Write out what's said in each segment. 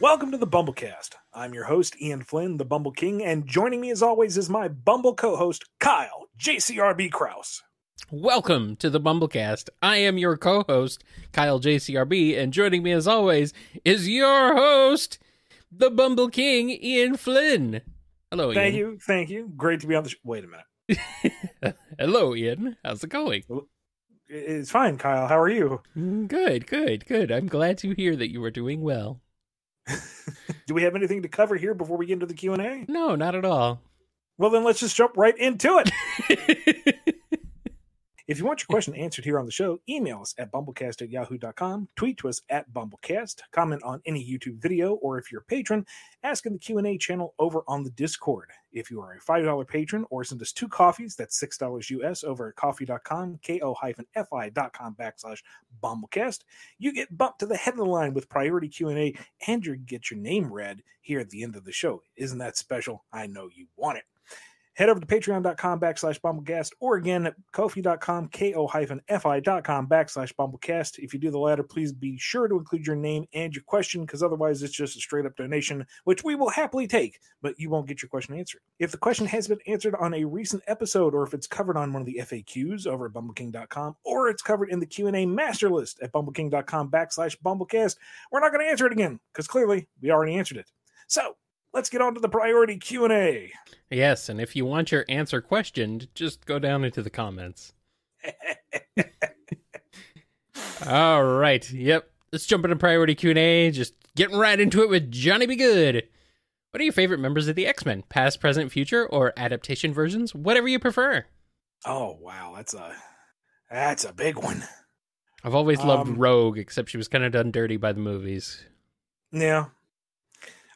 Welcome to the Bumblecast. I'm your host, Ian Flynn, the Bumble King, and joining me as always is my Bumble co-host, Kyle, JCRB Krause. Welcome to the Bumblecast. I am your co-host, Kyle JCRB, and joining me as always is your host, the Bumble King, Ian Flynn. Hello, Ian. Thank you. Great to be on the show. Wait a minute. Hello, Ian. How's it going? It's fine, Kyle. How are you? Good. I'm glad to hear that you are doing well. Do we have anything to cover here before we get into the Q&A? No, not at all. Well, then let's just jump right into it. If you want your question answered here on the show, email us at bumblecast@yahoo.com, tweet to us at bumblecast, comment on any YouTube video, or if you're a patron, ask in the Q&A channel over on the Discord. If you are a $5 patron or send us 2 coffees, that's $6 US over at ko-fi.com, ko-fi.com/bumblecast, you get bumped to the head of the line with priority Q&A and you get your name read here at the end of the show. Isn't that special? I know you want it. Head over to patreon.com/bumblecast or again at ko-fi.com, ko-fi.com/bumblecast. If you do the latter, please be sure to include your name and your question, because otherwise it's just a straight up donation, which we will happily take, but you won't get your question answered. If the question has been answered on a recent episode, or if it's covered on one of the FAQs over at bumbleking.com, or it's covered in the Q&A master list at bumbleking.com/bumblecast, we're not going to answer it again, because clearly we already answered it. So, let's get on to the priority Q&A. Yes, and if you want your answer questioned, just go down into the comments. All right. Yep. Let's jump into priority Q&A. Just getting right into it with Johnny B. Good. What are your favorite members of the X-Men? Past, present, future, or adaptation versions? Whatever you prefer. Oh, wow. That's a big one. I've always loved Rogue, except she was kind of done dirty by the movies. Yeah.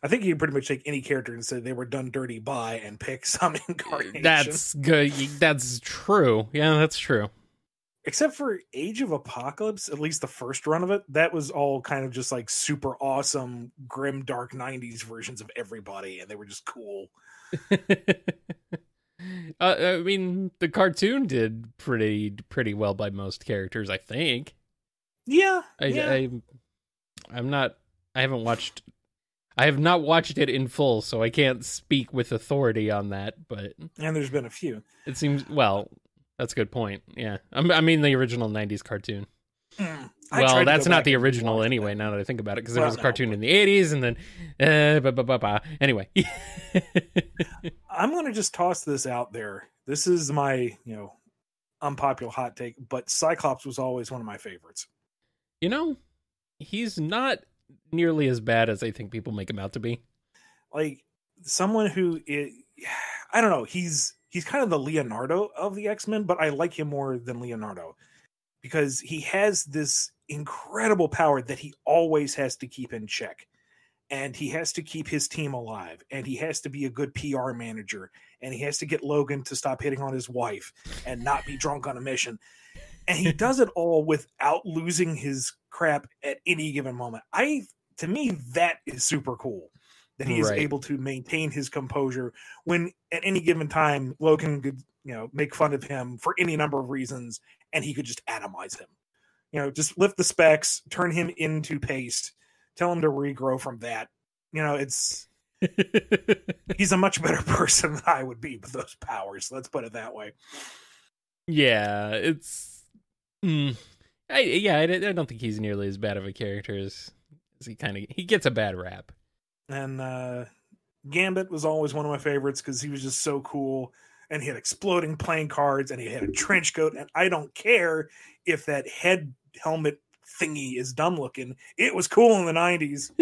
I think you can pretty much take any character and say they were done dirty by and pick some incarnation. That's good. That's true. Yeah, that's true. Except for Age of Apocalypse, at least the first run of it, that was all kind of just like super awesome, grim, dark 90s versions of everybody, and they were just cool. I mean, the cartoon did pretty well by most characters, I think. Yeah. I have not watched it in full, so I can't speak with authority on that, but... And there's been a few. It seems... Well, that's a good point, yeah. I mean the original 90s cartoon. Well, that's not the original anyway, now that I think about it, because there was a cartoon in the 80s, and then... Anyway. I'm going to just toss this out there. This is my, unpopular hot take, but Cyclops was always one of my favorites. He's not nearly as bad as I think people make him out to be. Like, someone who I don't know, he's kind of the Leonardo of the X-Men, but I like him more than Leonardo because he has this incredible power that he always has to keep in check, and he has to keep his team alive, and he has to be a good PR manager, and he has to get Logan to stop hitting on his wife and not be drunk on a mission. And he does it all without losing his crap at any given moment. To me, that is super cool. That he is able to maintain his composure when at any given time Logan could, make fun of him for any number of reasons, and he could just atomize him. Just lift the specs, turn him into paste, tell him to regrow from that. He's a much better person than I would be with those powers. Let's put it that way. Yeah, it's... I don't think he's nearly as bad of a character as he gets a bad rap. And Gambit was always one of my favorites because he was just so cool, and he had exploding playing cards, and he had a trench coat, and I don't care if that head helmet thingy is dumb looking. It was cool in the 90s.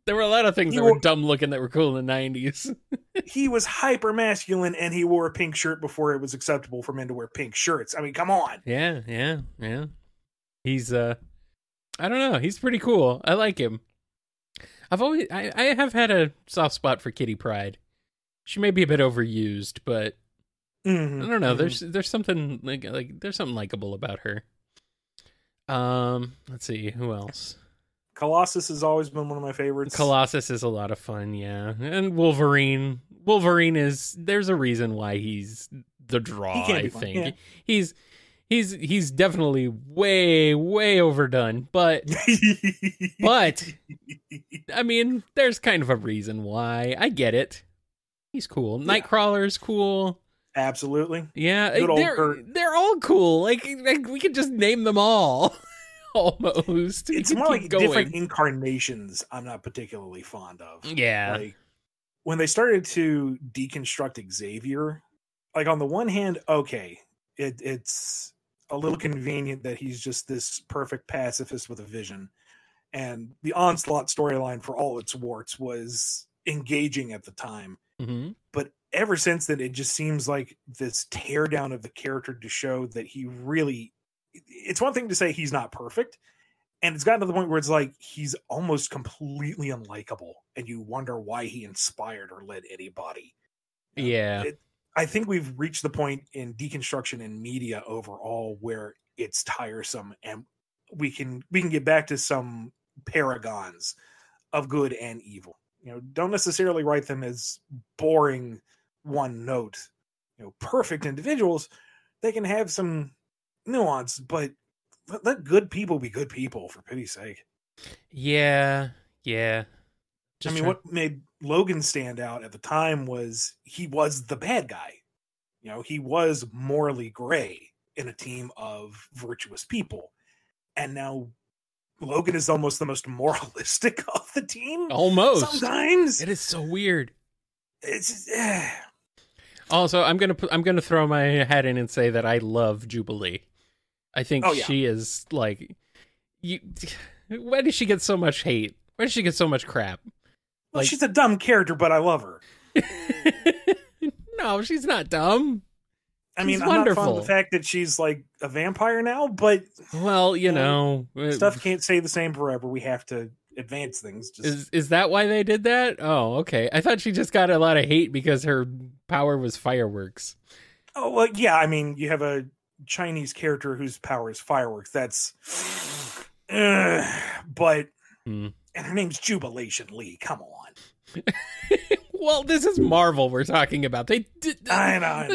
There were a lot of things that were dumb looking that were cool in the 90s. He was hyper masculine, and he wore a pink shirt before it was acceptable for men to wear pink shirts. I mean, come on. Yeah. He's I don't know, he's pretty cool. I like him. I have had a soft spot for Kitty Pryde. She may be a bit overused, but I don't know. There's something like there's something likable about her. Let's see, who else? Colossus has always been one of my favorites. Colossus is a lot of fun, yeah. And Wolverine. There's a reason why he's the draw, I think. Yeah. He's definitely way overdone, but I mean, there's kind of a reason why. I get it. He's cool. Nightcrawler's cool. Absolutely. Yeah, Good old Kurt. they're all cool. Like we could just name them all. Almost. It's more like different incarnations I'm not particularly fond of. Yeah. Like when they started to deconstruct Xavier, like on the one hand, okay, it's a little convenient that he's just this perfect pacifist with a vision. And the Onslaught storyline, for all its warts, was engaging at the time. Mm-hmm. But ever since then, it just seems like this teardown of the character to show that he really... It's one thing to say he's not perfect, and it's gotten to the point where it's like he's almost completely unlikable, and you wonder why he inspired or led anybody. Yeah. I think we've reached the point in deconstruction in media overall where it's tiresome, and we can get back to some paragons of good and evil. Don't necessarily write them as boring one note, perfect individuals. They can have some nuance, but let good people be good people, for pity's sake. Yeah. What made Logan stand out at the time was he was the bad guy. He was morally gray in a team of virtuous people. And now Logan is almost the most moralistic of the team. Almost. Sometimes. It is so weird. It's Also, I'm gonna throw my head in and say that I love Jubilee. I think she is like, why does she get so much hate? Why does she get so much crap? Well, she's a dumb character, but I love her. No, she's not dumb. I mean, I'm not fond of the fact that she's like a vampire now, but well, stuff can't stay the same forever. We have to advance things. Is that why they did that? Oh, okay. I thought she just got a lot of hate because her power was fireworks. Oh, well, yeah. I mean, you have a Chinese character whose power is fireworks. That's, but, and her name's Jubilation Lee. Come on. Well, this is Marvel we're talking about. They did. I know.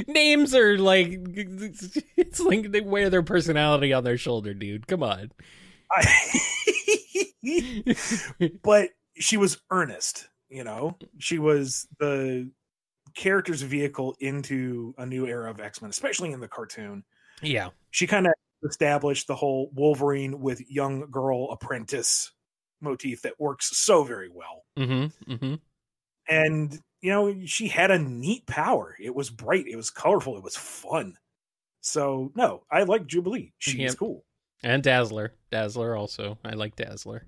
Names are like, it's like they wear their personality on their shoulder, dude. Come on. But she was earnest, she was the character's vehicle into a new era of X-Men, especially in the cartoon. Yeah. She kind of established the whole Wolverine with young girl apprentice motif that works so very well. Mm-hmm. Mm-hmm. And, she had a neat power. It was bright. It was colorful. It was fun. So, no, I like Jubilee. She's cool. And Dazzler. Dazzler also. I like Dazzler.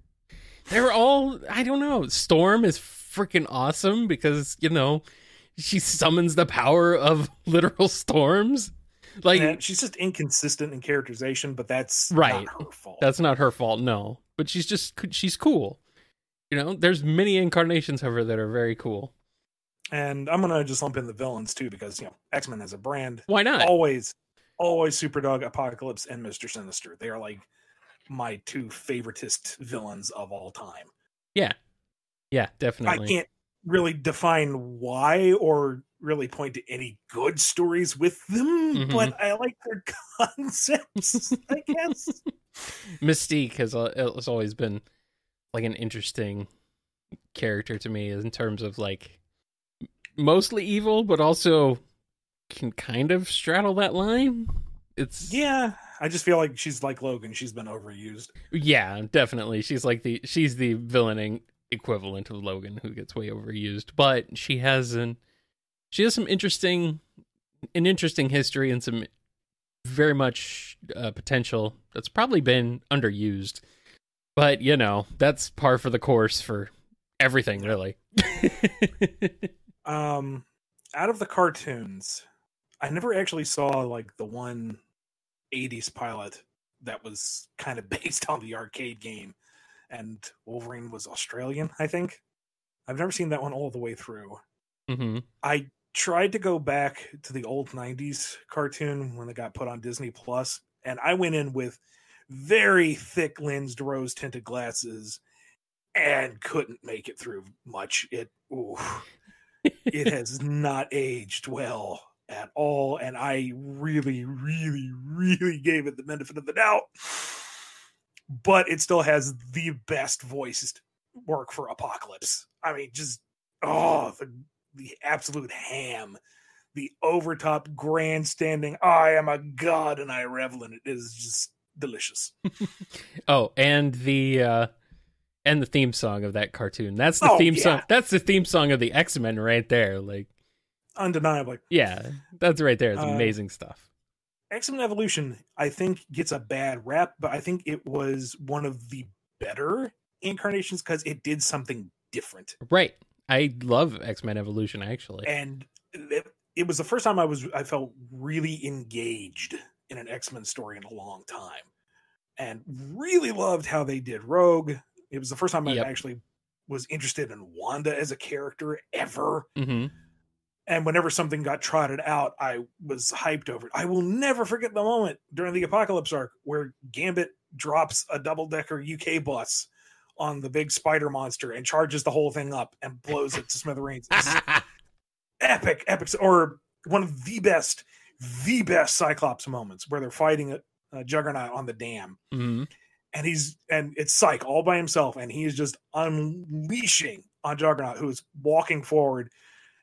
They were all, I don't know. Storm is freaking awesome because, she summons the power of literal storms. Like, she's just inconsistent in characterization, but that's right. not her fault. That's not her fault, no. But she's cool. There's many incarnations of her that are very cool. And I'm going to just lump in the villains too, because, X-Men as a brand. Why not? Always Superdog, Apocalypse, and Mr. Sinister. They are like my two favoritist villains of all time. Yeah. Yeah, definitely. I can't really define why or really point to any good stories with them, but I like their concepts, I guess. Mystique has always been like an interesting character to me in terms of like mostly evil, but also can kind of straddle that line. I just feel like she's like Logan. She's been overused. Yeah, definitely. She's the villaining equivalent of Logan who gets way overused, but she has some interesting history and some very much potential that's probably been underused. But, that's par for the course for everything, really. Out of the cartoons, I never actually saw like the one 80s pilot that was kind of based on the arcade game, and Wolverine was Australian, I think. I've never seen that one all the way through. Mm-hmm. I tried to go back to the old 90s cartoon when it got put on Disney Plus, and I went in with very thick lensed rose tinted glasses and couldn't make it through much. It has not aged well at all, and I really, really, really gave it the benefit of the doubt. But it still has the best voiced work for Apocalypse. I mean, just the absolute ham, the overtop grandstanding. I am a god and I revel in it. It is just delicious. Oh, and the theme song of that cartoon. That's the theme song. That's the theme song of the X-Men right there. Like, undeniably. Yeah, that's right there. It's amazing stuff. X-Men Evolution, I think, gets a bad rap, but I think it was one of the better incarnations because it did something different. Right. I love X-Men Evolution, actually. And it was the first time I felt really engaged in an X-Men story in a long time. And really loved how they did Rogue. It was the first time I actually was interested in Wanda as a character ever. Mm-hmm. And whenever something got trotted out, I was hyped over it. I will never forget the moment during the Apocalypse arc where Gambit drops a double-decker UK bus on the big spider monster and charges the whole thing up and blows it to smithereens. Epic. Or one of the best Cyclops moments where they're fighting a Juggernaut on the dam. Mm-hmm. And it's Psych all by himself, and he is just unleashing on Juggernaut, who is walking forward.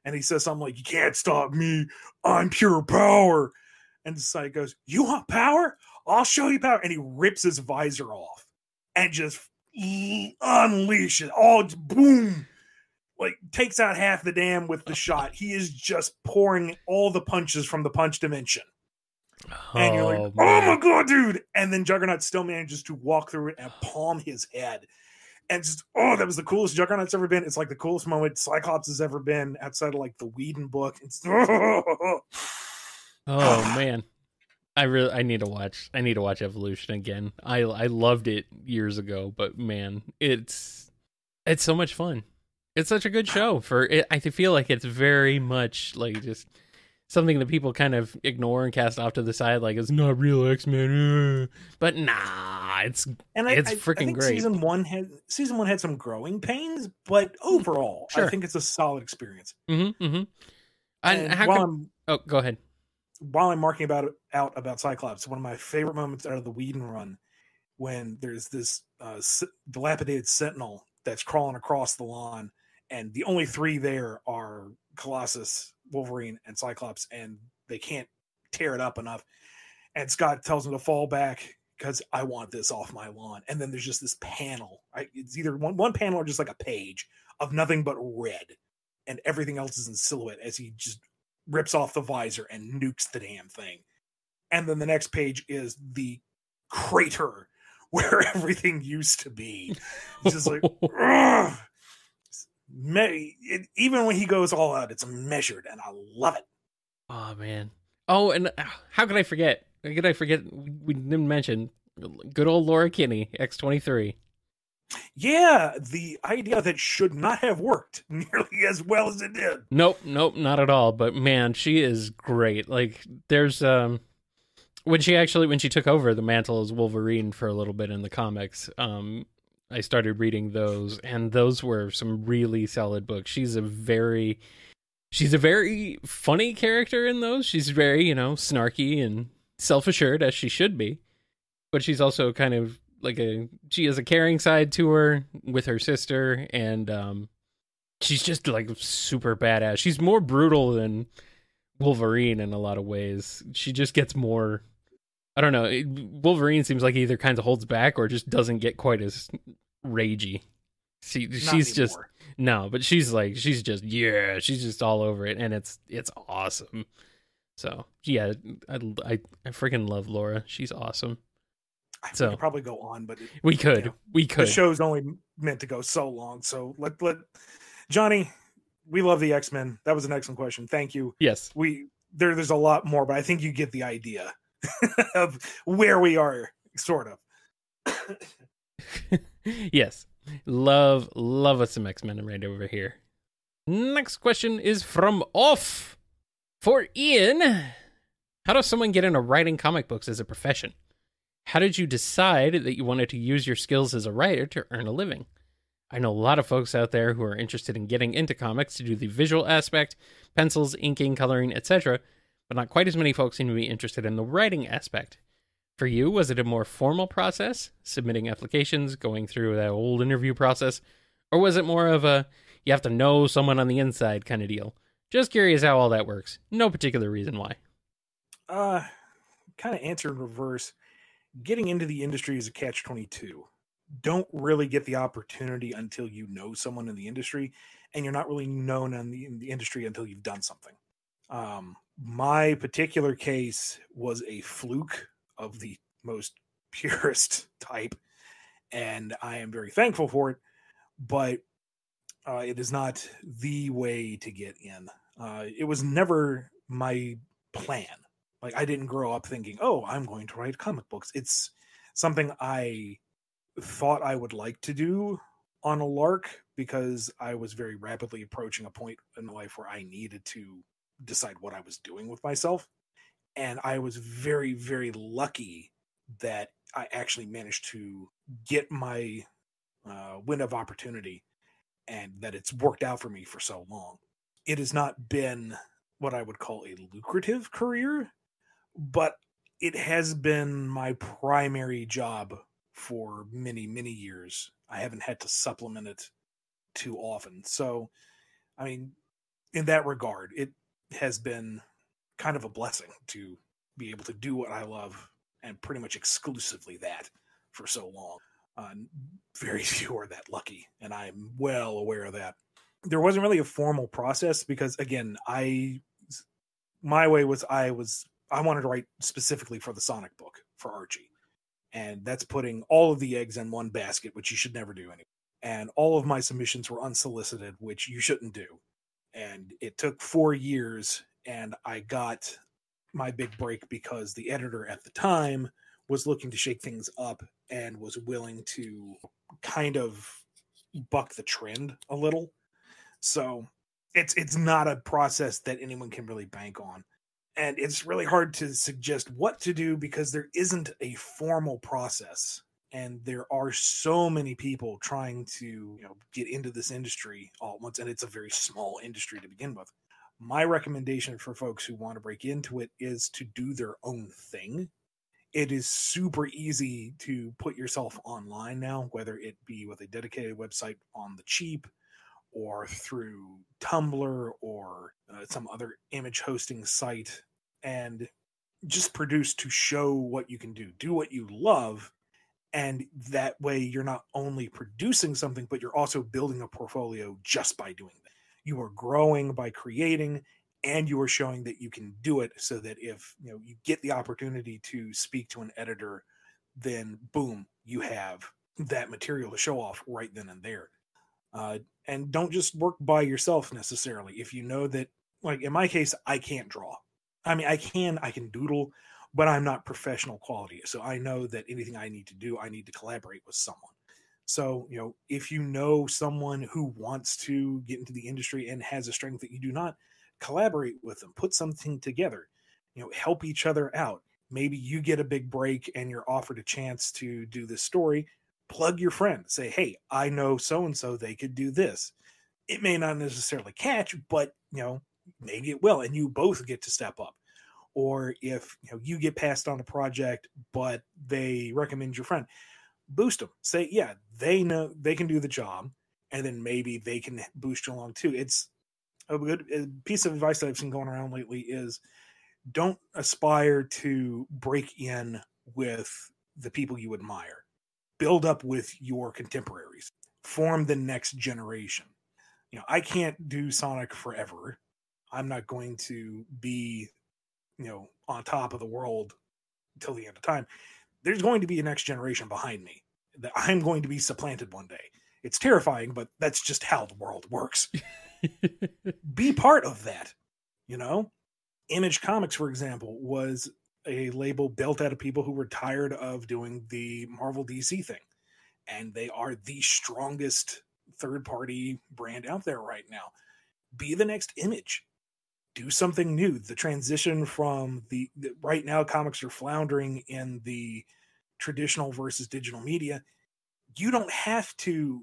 And he says something like, "You can't stop me. I'm pure power." And Psych goes, "You want power? I'll show you power." And he rips his visor off and just unleashes all, boom, like takes out half the dam with the shot. He is just pouring all the punches from the punch dimension. And you're like, "Oh my god, dude." And then Juggernaut still manages to walk through it and palm his head. And just, that was the coolest Juggernaut's ever been. It's like the coolest moment Cyclops has ever been outside of like the Whedon book. It's, man. I need to watch Evolution again. I loved it years ago, but man, it's so much fun. It's such a good show for it. I feel like it's very much like just something that people kind of ignore and cast off to the side, like it's not real X-Men. But nah, it's freaking great. Season one had some growing pains, but overall, I think it's a solid experience. Mm-hmm. Mm-hmm. And go ahead. While I'm marking out about Cyclops, one of my favorite moments out of the Whedon run, when there's this dilapidated Sentinel that's crawling across the lawn, and the only three there are Colossus, Wolverine, and Cyclops, and they can't tear it up enough. And Scott tells him to fall back because I want this off my lawn. And then there's just this panel. It's either one panel or just like a page of nothing but red, and everything else is in silhouette as he just rips off the visor and nukes the damn thing. And then the next page is the crater where everything used to be. It's just like, even when he goes all out, it's measured, and I love it. Oh man! Oh, and how could I forget? We didn't mention good old Laura Kinney, X-23. Yeah, the idea that should not have worked nearly as well as it did. Nope, not at all. But man, she is great. Like, there's when she took over the mantle as Wolverine for a little bit in the comics, I started reading those, and those were some really solid books. She's a very funny character in those. She's very, snarky and self-assured, as she should be. But she's also kind of like she has a caring side to her with her sister, and she's just like super badass. She's more brutal than Wolverine in a lot of ways. She just gets more, I don't know. Wolverine seems like he either kind of holds back or just doesn't get quite as ragey. She's just but she's just all over it, and it's awesome. So yeah, I freaking love Laura. She's awesome. I could probably go on, but we could. The show's only meant to go so long. So let Johnny. We love the X-Men. That was an excellent question. Thank you. Yes, there's a lot more, but I think you get the idea of where we are, sort of. Yes, love us some X-Men right over here. Next question is from Off for Ian. How does someone get into writing comic books as a profession? How did you decide that you wanted to use your skills as a writer to earn a living? I know a lot of folks out there who are interested in getting into comics to do the visual aspect, pencils, inking, coloring, etc., but not quite as many folks seem to be interested in the writing aspect. For you, was it a more formal process, submitting applications, going through that old interview process, Or was it more of a you have to know someone on the inside kind of deal? Just curious how all that works. No particular reason why. Kind of answer in reverse. Getting into the industry is a catch-22. Don't really get the opportunity until you know someone in the industry, and you're not really known in the industry until you've done something. My particular case was a fluke of the most purest type, and I am very thankful for it, but it is not the way to get in. It was never my plan. Like, I didn't grow up thinking, oh, I'm going to write comic books. It's something I thought I would like to do on a lark because I was very rapidly approaching a point in my life where I needed to decide what I was doing with myself. And I was very, very lucky that I actually managed to get my wind of opportunity and that it's worked out for me for so long. It has not been what I would call a lucrative career, but it has been my primary job for many, many years. I haven't had to supplement it too often. So, I mean, in that regard, it has been kind of a blessing to be able to do what I love and pretty much exclusively that for so long. Very few are that lucky, and I'm well aware of that. There wasn't really a formal process because, again, my way was I wanted to write specifically for the Sonic book for Archie. And that's putting all of the eggs in one basket, which you should never do anyway. And all of my submissions were unsolicited, which you shouldn't do. And it took 4 years, and I got my big break because the editor at the time was looking to shake things up and was willing to kind of buck the trend a little. So it's not a process that anyone can really bank on. And it's really hard to suggest what to do because there isn't a formal process. And there are so many people trying to, get into this industry all at once. And it's a very small industry to begin with. My recommendation for folks who want to break into it is to do their own thing. It is super easy to put yourself online now, whether it be with a dedicated website on the cheap or through Tumblr or some other image hosting site, and just produce to show what you can do. Do what you love, and that way you're not only producing something, but you're also building a portfolio just by doing that. You are growing by creating, and you are showing that you can do it so that if you get the opportunity to speak to an editor, then boom, you have that material to show off right then and there. And don't just work by yourself necessarily. If you know that, like in my case, I can't draw. I mean, I can doodle, but I'm not professional quality. So I know that anything I need to do, I need to collaborate with someone. So, if you know someone who wants to get into the industry and has a strength that you do not, collaborate with them, put something together, help each other out. Maybe you get a big break and you're offered a chance to do this story. Plug your friend, say, hey, I know so-and-so, they could do this. It may not necessarily catch, but maybe it will. And you both get to step up. Or if you get passed on a project, but they recommend your friend, boost them. Say, yeah, they know they can do the job. And then maybe they can boost you along too. It's a good piece of advice that I've seen going around lately is don't aspire to break in with the people you admire. Build up with your contemporaries. Form the next generation. I can't do Sonic forever. I'm not going to be, on top of the world until the end of time. There's going to be a next generation behind me that I'm going to be supplanted one day. It's terrifying, but that's just how the world works. Be part of that. Image Comics, for example, was a label built out of people who were tired of doing the Marvel DC thing. And they are the strongest third-party brand out there right now. Be the next Image. Do something new. The transition from right now, comics are floundering in the traditional versus digital media. You don't have to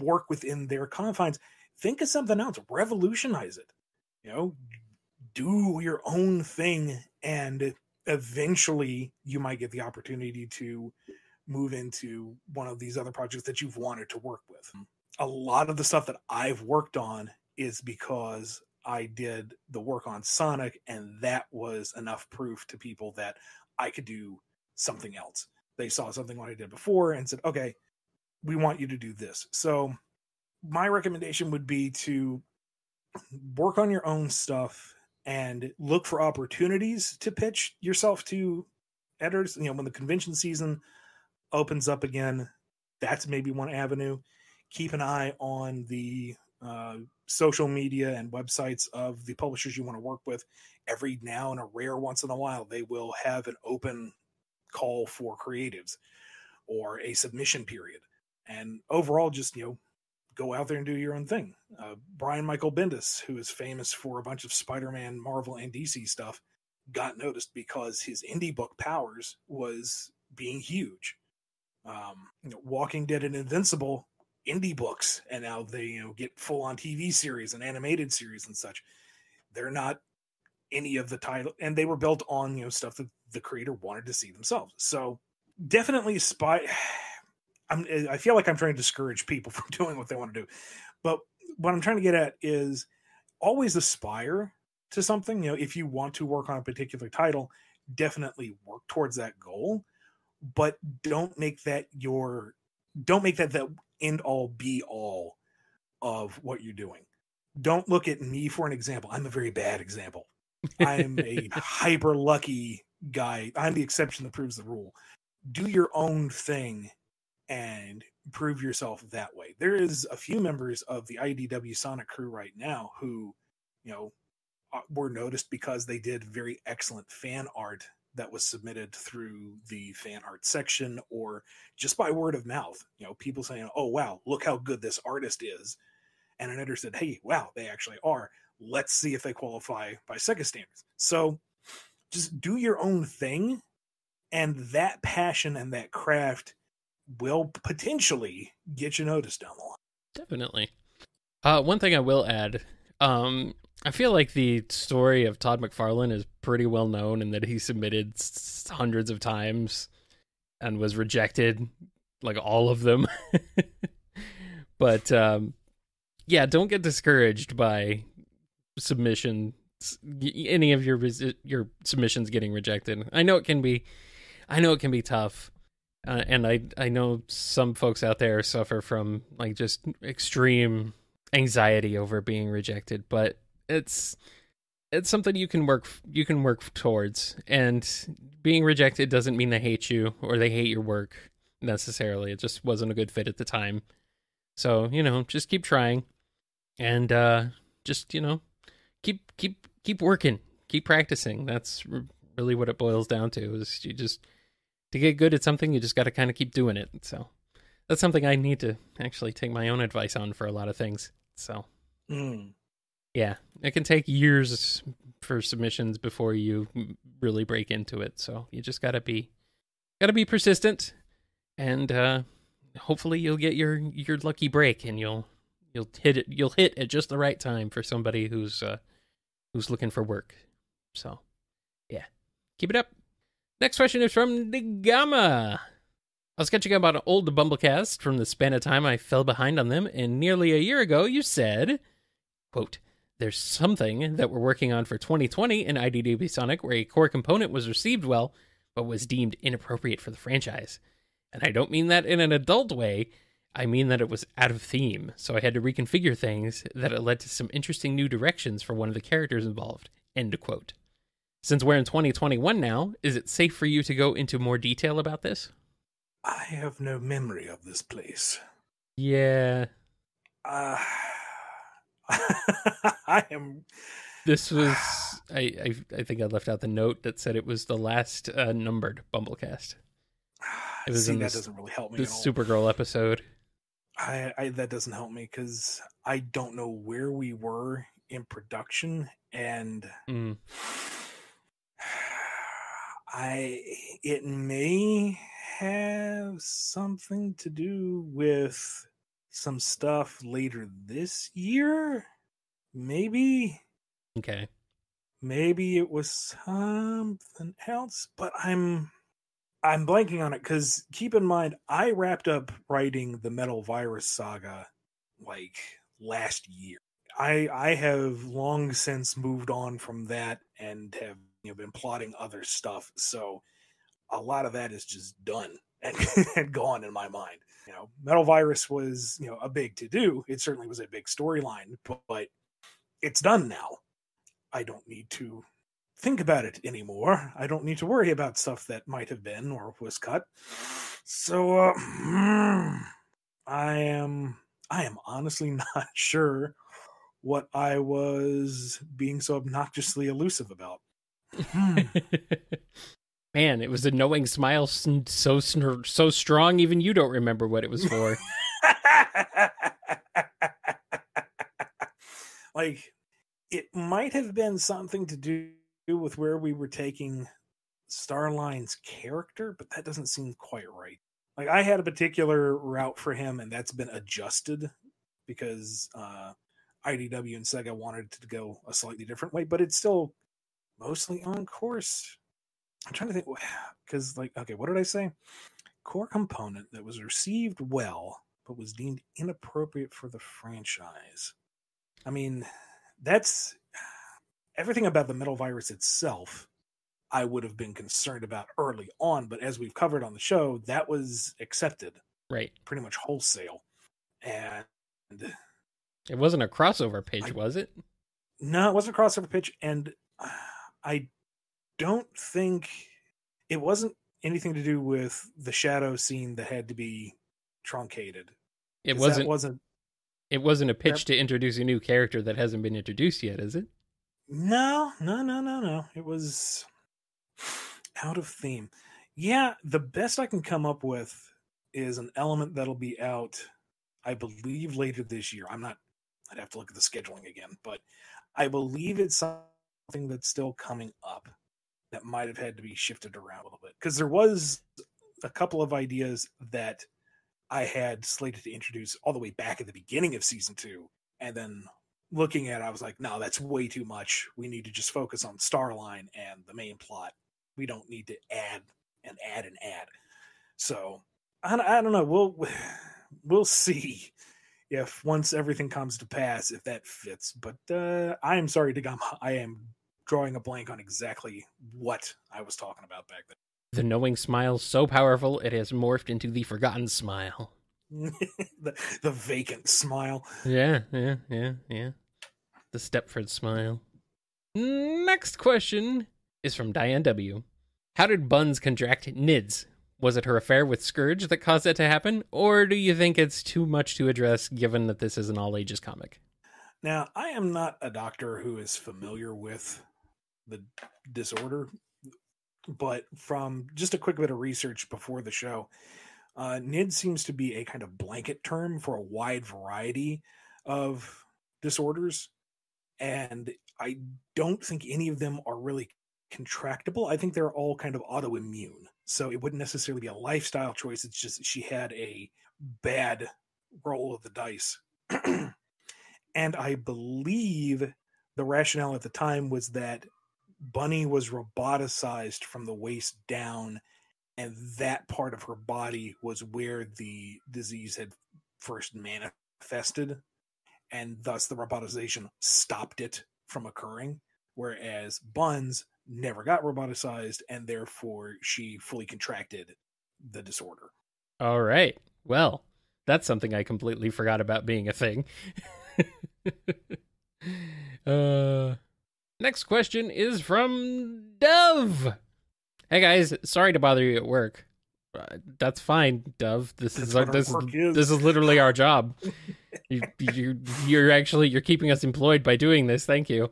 work within their confines. Think of something else. Revolutionize it. Do your own thing, and eventually you might get the opportunity to move into one of these other projects that you've wanted to work with. a lot of the stuff that I've worked on is because I did the work on Sonic, and that was enough proof to people that I could do something else. They saw something what I did before and said, okay, we want you to do this. So my recommendation would be to work on your own stuff and look for opportunities to pitch yourself to editors. When the convention season opens up again, that's maybe one avenue. Keep an eye on the social media and websites of the publishers you want to work with. Every now and a rare once in a while, they will have an open call for creatives or a submission period. And overall, just, go out there and do your own thing. Brian Michael Bendis, who is famous for a bunch of Spider-Man, Marvel, and DC stuff, got noticed because his indie book Powers was being huge. Walking Dead and Invincible, indie books, and now they get full-on TV series and animated series and such. They're not any of the title, and they were built on stuff that the creator wanted to see themselves. So definitely I feel like I'm trying to discourage people from doing what they want to do, but what I'm trying to get at is always aspire to something. If you want to work on a particular title, definitely work towards that goal, but don't make that the end all be all of what you're doing. Don't look at me for an example. I'm a very bad example. I'm a hyper lucky guy. I'm the exception that proves the rule. Do your own thing and prove yourself that way. There is a few members of the IDW Sonic crew right now who, were noticed because they did very excellent fan art that was submitted through the fan art section or just by word of mouth. People saying, oh, wow, look how good this artist is. And an editor said, hey, wow, they actually are. Let's see if they qualify by Sega standards. So just do your own thing, and that passion and that craft will potentially get you noticed down the line. Definitely. One thing I will add, I feel like the story of Todd McFarlane is pretty well known in that he submitted hundreds of times and was rejected, like all of them. But yeah, don't get discouraged by submissions, any of your submissions getting rejected. I know it can be tough. And I know some folks out there suffer from like just extreme anxiety over being rejected, but it's something you can work towards. And being rejected doesn't mean they hate you or they hate your work necessarily. It just wasn't a good fit at the time. So, just keep trying and just, keep working, keep practicing. That's really what it boils down to, is to get good at something, you just got to kind of keep doing it. So that's something I need to actually take my own advice on for a lot of things. So, yeah, it can take years for submissions before you really break into it. So you just got to be persistent, and hopefully you'll get your lucky break, and you'll hit at just the right time for somebody who's looking for work. So, yeah, keep it up. Next question is from Nigama. I was catching up about an old Bumblecast from the span of time I fell behind on them, and nearly a year ago you said, quote, there's something that we're working on for 2020 in IDW Sonic where a core component was received well, but was deemed inappropriate for the franchise. And I don't mean that in an adult way, I mean that it was out of theme, so I had to reconfigure things that it led to some interesting new directions for one of the characters involved, end quote. Since we're in 2021 now, is it safe for you to go into more detail about this? I have no memory of this place. Yeah. I am. This was. I think I left out the note that said it was the last numbered Bumblecast. It was in that doesn't really help me. The Supergirl episode. That doesn't help me because I don't know where we were in production, and it may have something to do with some stuff later this year. Maybe. Okay. Maybe it was something else, but I'm blanking on it because keep in mind, I wrapped up writing the Metal Virus saga like last year. I have long since moved on from that and have been plotting other stuff. So a lot of that is just done and, and gone in my mind. Metal Virus was a big to do. It certainly was a big storyline, but it's done now. I don't need to think about it anymore. I don't need to worry about stuff that might have been or was cut. So I am honestly not sure what I was being so obnoxiously elusive about. Man, it was a knowing smile so strong even you don't remember what it was for. Like, it might have been something to do with where we were taking Starline's character, but that doesn't seem quite right. Like, I had a particular route for him, and that's been adjusted because IDW and Sega wanted to go a slightly different way, but it's still mostly on course. I'm trying to think, because, like, okay, what did I say? Core component that was received well, but was deemed inappropriate for the franchise. I mean, that's everything about the Metal Virus itself. I would have been concerned about early on, but as we've covered on the show, that was accepted, right? Pretty much wholesale, and it wasn't a crossover pitch, was it? No, it wasn't a crossover pitch, and I don't think it wasn't anything to do with the shadow scene that had to be truncated. It wasn't a pitch to introduce a new character that hasn't been introduced yet, is it? No. It was out of theme. Yeah, the best I can come up with is an element that'll be out, I believe, later this year. I'd have to look at the scheduling again, but I believe it's something that's still coming up that might have had to be shifted around a little bit. Because there was a couple of ideas that I had slated to introduce all the way back at the beginning of season 2. And then looking at it, I was like, no, that's way too much. We need to just focus on Starline and the main plot. We don't need to add. So I don't know. We'll see if once everything comes to pass, if that fits. But I am sorry, Dagama. I am drawing a blank on exactly what I was talking about back then. The knowing smile so powerful, it has morphed into the forgotten smile. the vacant smile. Yeah. The Stepford smile. Next question is from Diane W. How did Buns contract NIDS? Was it her affair with Scourge that caused that to happen? Or do you think it's too much to address given that this is an all-ages comic? Now, I am not a doctor who is familiar with the disorder, but from just a quick bit of research before the show, NID seems to be a kind of blanket term for a wide variety of disorders, and I don't think any of them are really contractable. I think they're all kind of autoimmune, so it wouldn't necessarily be a lifestyle choice. It's just she had a bad roll of the dice. And I believe the rationale at the time was that Bunny was roboticized from the waist down, and that part of her body was where the disease had first manifested, and thus the robotization stopped it from occurring, whereas Buns never got roboticized, and therefore she fully contracted the disorder. All right. Well, that's something I completely forgot about being a thing. Next question is from Dove. Hey guys, sorry to bother you at work. That's fine, Dove. This is literally our job. You're keeping us employed by doing this. Thank you.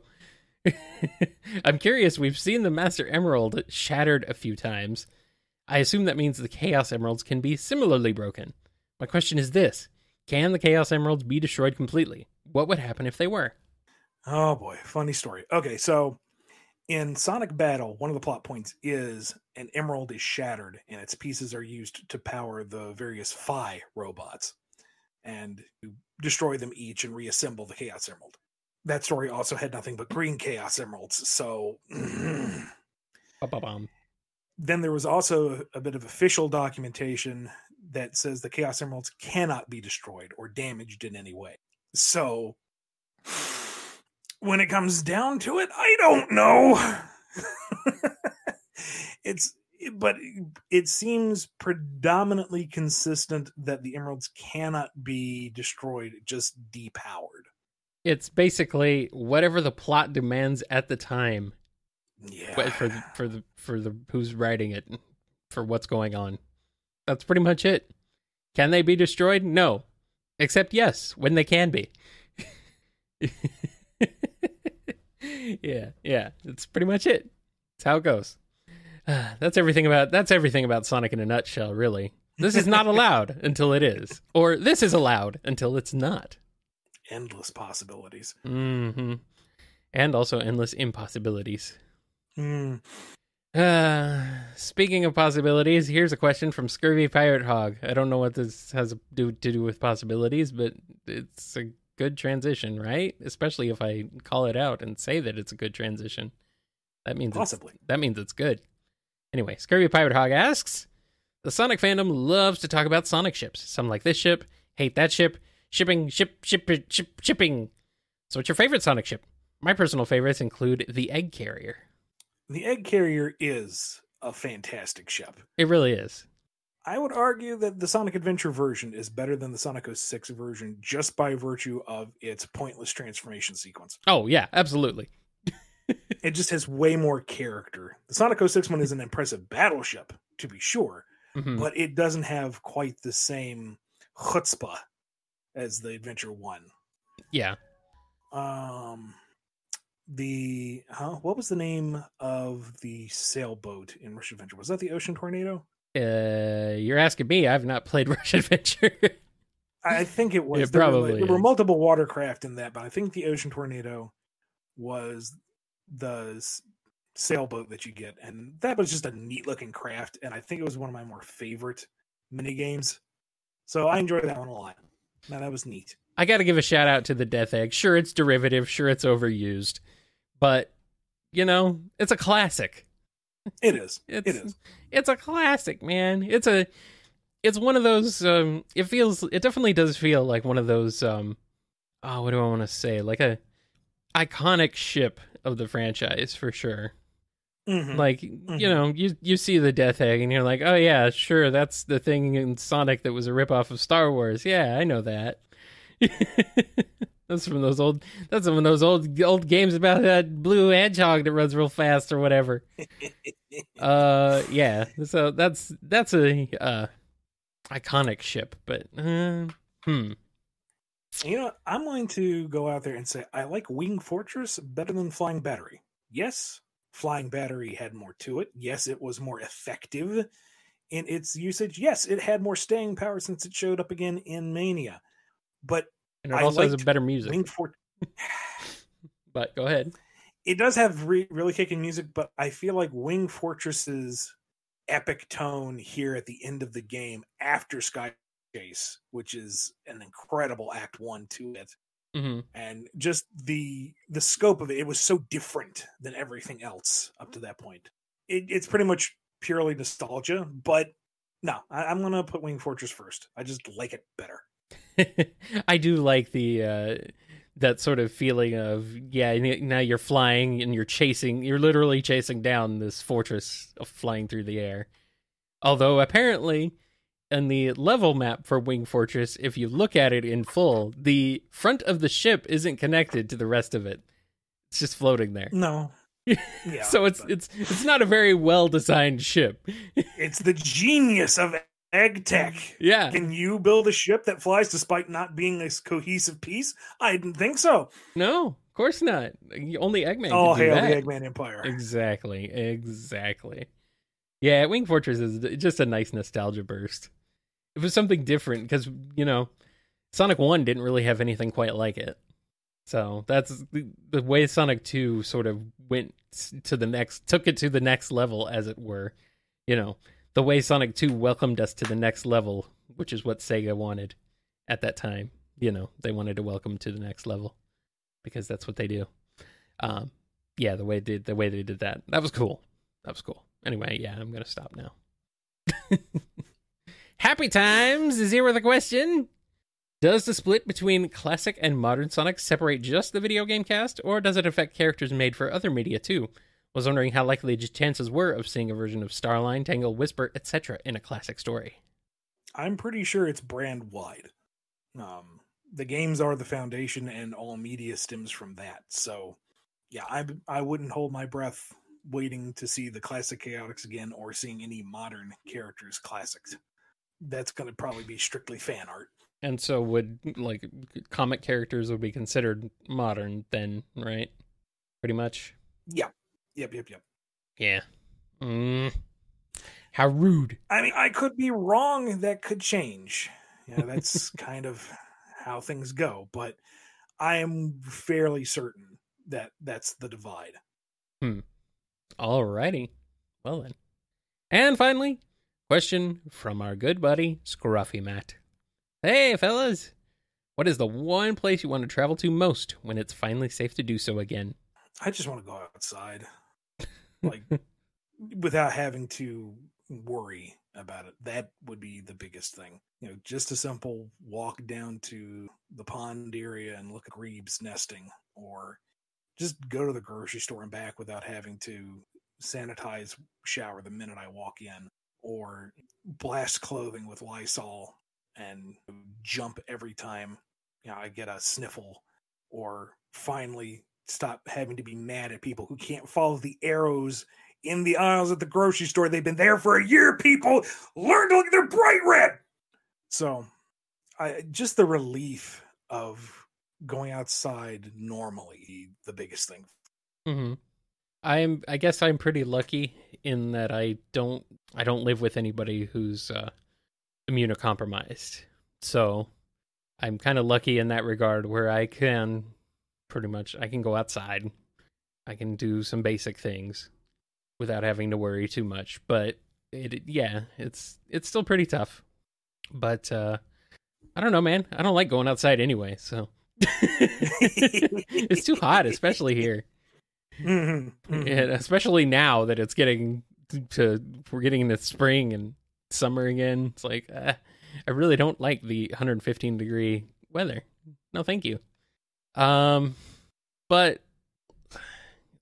I'm curious. We've seen the Master Emerald shattered a few times. I assume that means the Chaos Emeralds can be similarly broken. My question is this: can the Chaos Emeralds be destroyed completely? What would happen if they were? Oh boy, funny story. Okay, so in Sonic Battle, one of the plot points is an emerald is shattered and its pieces are used to power the various Phi robots and you destroy them each and reassemble the Chaos Emerald. That story also had nothing but green Chaos Emeralds, so then there was also a bit of official documentation that says the Chaos Emeralds cannot be destroyed or damaged in any way. So when it comes down to it, I don't know. But it seems predominantly consistent that the emeralds cannot be destroyed, just depowered. It's basically whatever the plot demands at the time. Yeah. For the who's writing it, for what's going on. That's pretty much it. Can they be destroyed? No. Except yes, when they can be. Yeah. That's pretty much it. That's how it goes. That's everything about Sonic in a nutshell, really. This is not allowed until it is. Or this is allowed until it's not. Endless possibilities. Mm-hmm. And also endless impossibilities. Speaking of possibilities, here's a question from Scurvy Pirate Hog. I don't know what this has to do with possibilities, but it's a good transition, right? Especially if I call it out and say that it's a good transition. That means possibly. That means it's good. Anyway, Scurvy Pirate Hog asks, the Sonic fandom loves to talk about Sonic ships. Some like this ship, hate that ship, shipping. So what's your favorite Sonic ship? My personal favorites include the Egg Carrier. The Egg Carrier is a fantastic ship. It really is. I would argue that the Sonic Adventure version is better than the Sonic 06 version just by virtue of its pointless transformation sequence. Oh, yeah, absolutely. It just has way more character. The Sonic 06 one is an impressive battleship, to be sure, but it doesn't have quite the same chutzpah as the Adventure 1. Yeah. What was the name of the sailboat in Rush Adventure? Was that the Ocean Tornado? You're asking me. I've not played Rush Adventure. I think it was. There were multiple watercraft in that, but I think the Ocean Tornado was the sailboat that you get, and that was just a neat looking craft, and I think it was one of my more favorite mini games. So I enjoyed that one a lot. Now that was neat. I got to give a shout out to the Death Egg. Sure, it's derivative. Sure, it's overused, but it's a classic. It is. It's a classic, man. It's one of those. It definitely does feel like one of those. What do I want to say? Like a iconic ship of the franchise for sure. Like you see the Death Egg and you're like, oh yeah, sure, that's the thing in Sonic that was a ripoff of Star Wars. Yeah, I know that. That's from those old. That's some of those old games about that blue hedgehog that runs real fast or whatever. Yeah. So that's a iconic ship, but I'm going to go out there and say I like Wing Fortress better than Flying Battery. Yes, Flying Battery had more to it. Yes, it was more effective in its usage. Yes, it had more staying power since it showed up again in Mania. But and it also has a better music. But go ahead. It does have really kicking music, but I feel like Wing Fortress's epic tone here at the end of the game after Sky Chase, which is an incredible Act 1 to it, and just the scope of it was so different than everything else up to that point. It's pretty much purely nostalgia, but no, I'm going to put Wing Fortress first. I just like it better. I do like the that sort of feeling of now you're flying and you're literally chasing down this fortress flying through the air. Although apparently in the level map for Wing Fortress, if you look at it in full, the front of the ship isn't connected to the rest of it. It's just floating there. No. Yeah, so it's not a very well designed ship. It's the genius of Egg Tech. Yeah. Can you build a ship that flies despite not being a cohesive piece? I didn't think so. No, of course not. Only Eggman Oh, can do hail that. the Eggman Empire. Exactly. Yeah, Wing Fortress is just a nice nostalgia burst. It was something different because, Sonic 1 didn't really have anything quite like it. So that's the way Sonic 2 sort of took it to the next level, as it were. The way Sonic 2 welcomed us to the next level, which is what Sega wanted at that time. They wanted to welcome to the next level because that's what they do. The way they did that was cool. Anyway, yeah, I'm gonna stop now. Happy Times is here with a question. Does the split between classic and modern Sonic separate just the video game cast, or does it affect characters made for other media too? Was wondering how likely the chances were of seeing a version of Starline, Tangle, Whisper, etc. in a classic story. I'm pretty sure it's brand wide. The games are the foundation, and all media stems from that. So, yeah, I wouldn't hold my breath waiting to see the classic Chaotix again, or seeing any modern characters classics. That's going to probably be strictly fan art. And so would, like, comic characters would be considered modern then, right? Pretty much? Yeah. Yep. Yeah. How rude. I mean, I could be wrong. That could change. Yeah, that's kind of how things go. But I am fairly certain that that's the divide. Alrighty. Well then. And finally, question from our good buddy, Scruffy Matt. Hey, fellas. What is the one place you want to travel to most when it's finally safe to do so again? I just want to go outside. Like, without having to worry about it. That would be the biggest thing. You know, just a simple walk down to the pond area and look at grebes nesting, or just go to the grocery store and back without having to sanitize shower the minute I walk in, or blast clothing with Lysol and jump every time, you know, I get a sniffle, or finally stop having to be mad at people who can't follow the arrows in the aisles at the grocery store. They've been there for a year, people. Learn to look at their bright red. So just the relief of going outside normally, the biggest thing. Mm-hmm. I guess I'm pretty lucky in that I don't live with anybody who's immunocompromised. So I'm kind of lucky in that regard, where I can go outside. I can do some basic things without having to worry too much. But it's still pretty tough. But I don't know, man. I don't like going outside anyway, so it's too hot, especially here. Mm-hmm. And especially now that it's we're getting into spring and summer again. It's like I really don't like the 115 degree weather. No, thank you. But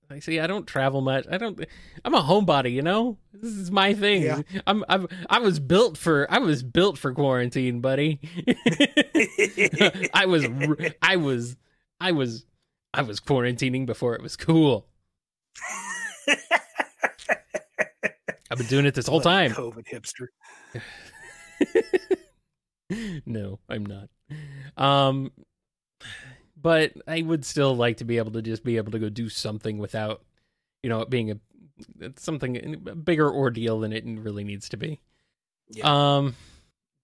I see, I don't travel much. I'm a homebody, you know? This is my thing. Yeah. I was built for quarantine, buddy. I was quarantining before it was cool. I've been doing it this whole time. COVID hipster. No, I'm not. But I would still like to be able to go do something without, you know, it being a bigger ordeal than it really needs to be. Yeah.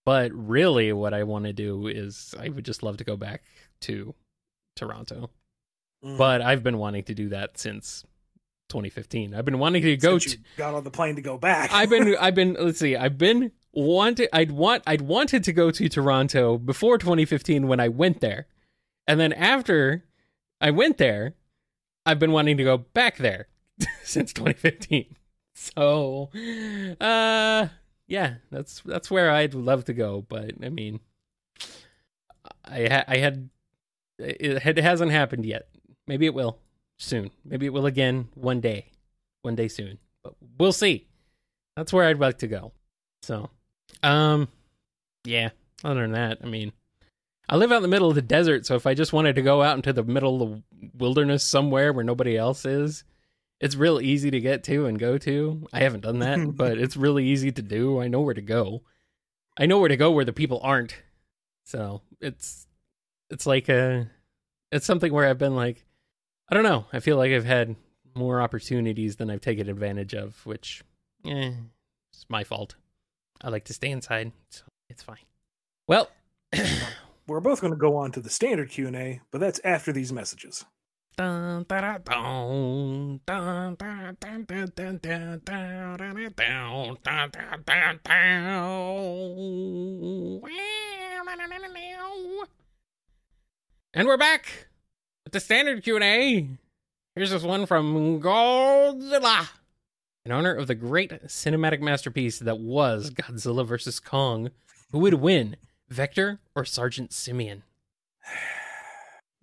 But really what I want to do is I would just love to go back to Toronto. But I've been wanting to do that since 2015. I've been wanting to go since you got on the plane to go back. I'd wanted to go to Toronto before 2015 when I went there. And then after I went there, I've been wanting to go back there since 2015. So, yeah, that's where I'd love to go. But I mean, it hasn't happened yet. Maybe it will soon. Maybe it will again one day soon. But we'll see. That's where I'd like to go. So, yeah. Other than that, I mean, I live out in the middle of the desert, so if I just wanted to go out into the middle of the wilderness somewhere where nobody else is, it's real easy to get to and go to. I haven't done that, but it's really easy to do. I know where to go. I know where to go where the people aren't. So it's like it's something where I've been like, I don't know. I feel like I've had more opportunities than I've taken advantage of, which, it's my fault. I like to stay inside, so it's fine. Well, we're both going to go on to the standard Q&A, but that's after these messages. And we're back with the standard Q&A. Here's this one from Godzilla. In honor of the great cinematic masterpiece that was Godzilla vs. Kong, who would win, Vector or Sergeant Simeon?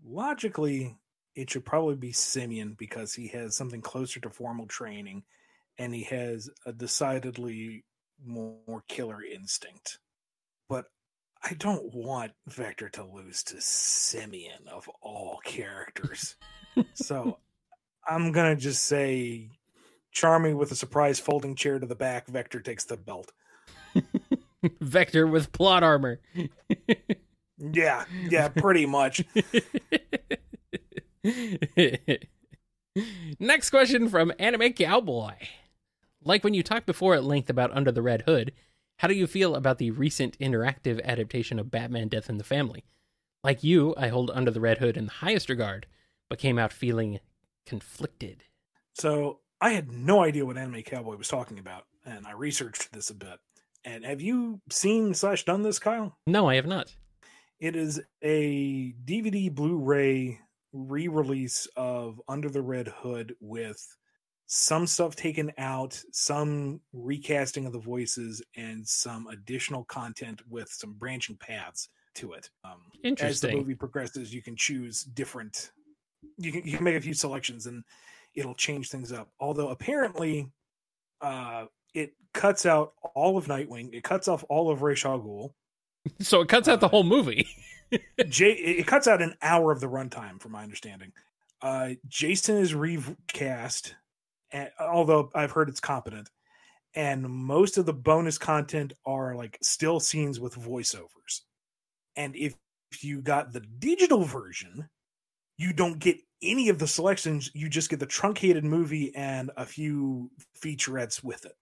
Logically, it should probably be Simeon because he has something closer to formal training and he has a decidedly more killer instinct. But I don't want Vector to lose to Simeon of all characters. So I'm going to just say Charming with a surprise folding chair to the back. Vector takes the belt. Vector with plot armor. Yeah, pretty much. Next question from Anime Cowboy. Like when you talked before at length about Under the Red Hood, how do you feel about the recent interactive adaptation of Batman Death in the Family? Like you, I hold Under the Red Hood in the highest regard, but came out feeling conflicted. So I had no idea what Anime Cowboy was talking about, and I researched this a bit. And have you seen / done this, Kyle? No, I have not. It is a DVD Blu-ray re-release of Under the Red Hood with some stuff taken out, some recasting of the voices, and some additional content with some branching paths to it. Interesting. As the movie progresses, you can choose different. You can make a few selections, and it'll change things up. Although apparently, it cuts out all of Nightwing. It cuts off all of Ra's al Ghul. So it cuts out the whole movie. It cuts out an hour of the runtime, from my understanding. Jason is recast, although I've heard it's competent. And most of the bonus content are like still scenes with voiceovers. And if you got the digital version, you don't get any of the selections. You just get the truncated movie and a few featurettes with it.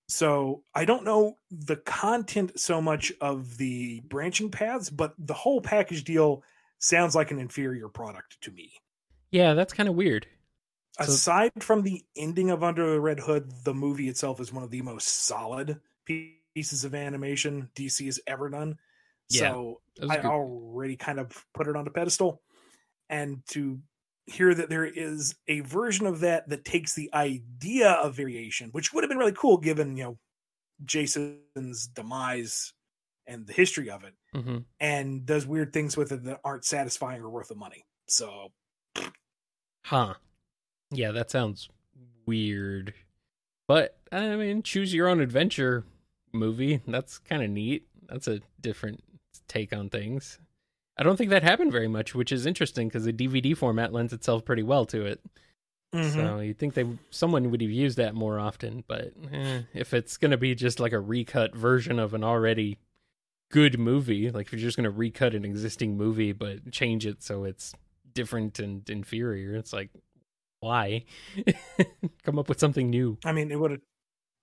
So I don't know the content so much of the branching paths, but the whole package deal sounds like an inferior product to me. Yeah, that's kind of weird. Aside from the ending of Under the Red Hood, the movie itself is one of the most solid pieces of animation DC has ever done. Yeah, so I already kind of put it on a pedestal. And to hear that there is a version of that takes the idea of variation, which would have been really cool given, Jason's demise and the history of it, and does weird things with it that aren't satisfying or worth the money. So, yeah, that sounds weird. But I mean, choose your own adventure movie. That's kind of neat. That's a different take on things. I don't think that happened very much, which is interesting because the DVD format lends itself pretty well to it. So you'd think someone would have used that more often, but if it's going to be just like a recut version of an already good movie, like if you're just going to recut an existing movie but change it so it's different and inferior, it's like, why? Come up with something new. I mean, it would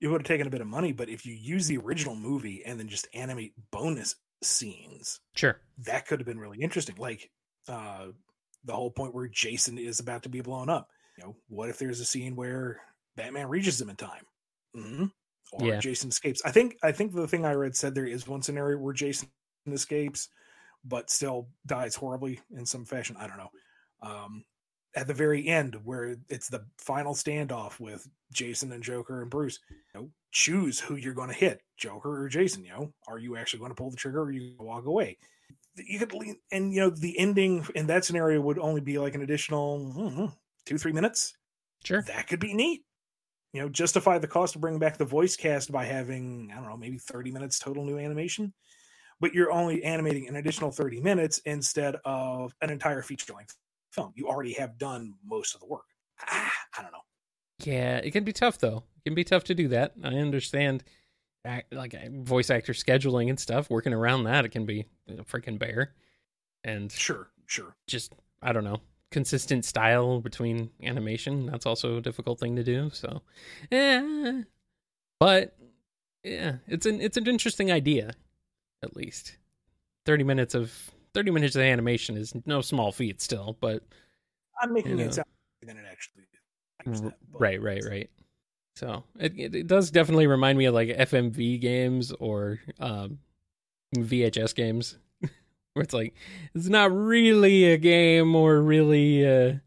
have taken a bit of money, but if you use the original movie and then just animate bonus scenes, sure, that could have been really interesting. Like the whole point where Jason is about to be blown up. What if there's a scene where Batman reaches him in time, or Jason escapes? I think the thing I read said there is one scenario where Jason escapes, but still dies horribly in some fashion. I don't know. At the very end, where it's the final standoff with Jason and Joker and Bruce, choose who you're going to hit, Joker or Jason. Are you actually going to pull the trigger, or are you going to walk away? You could, and the ending in that scenario would only be like an additional 2-3 minutes. Sure, that could be neat. Justify the cost of bringing back the voice cast by having, I don't know, maybe 30 minutes total new animation, but you're only animating an additional 30 minutes instead of an entire feature length film. You already have done most of the work. I don't know. Yeah, it can be tough though. It can be tough to do that. I understand, like voice actor scheduling and stuff. Working around that, it can be a freaking bear. And sure. Just, I don't know, consistent style between animation. That's also a difficult thing to do. So, but yeah, it's an interesting idea. At least 30 minutes of animation is no small feat still, but I'm making it sound than it actually is. Right. So it does definitely remind me of like FMV games or VHS games where it's like, it's not really a game or really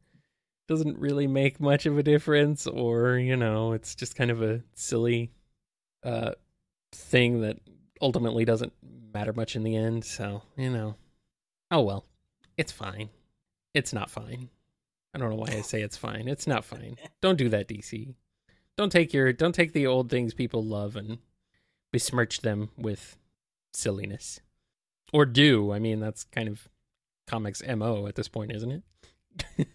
doesn't really make much of a difference, or, it's just kind of a silly thing that ultimately doesn't matter much in the end. So, oh well, it's fine. It's not fine. I don't know why I say it's fine. It's not fine. Don't do that, DC. Don't take the old things people love and besmirch them with silliness. Or do. I mean, that's kind of comics MO at this point, isn't it?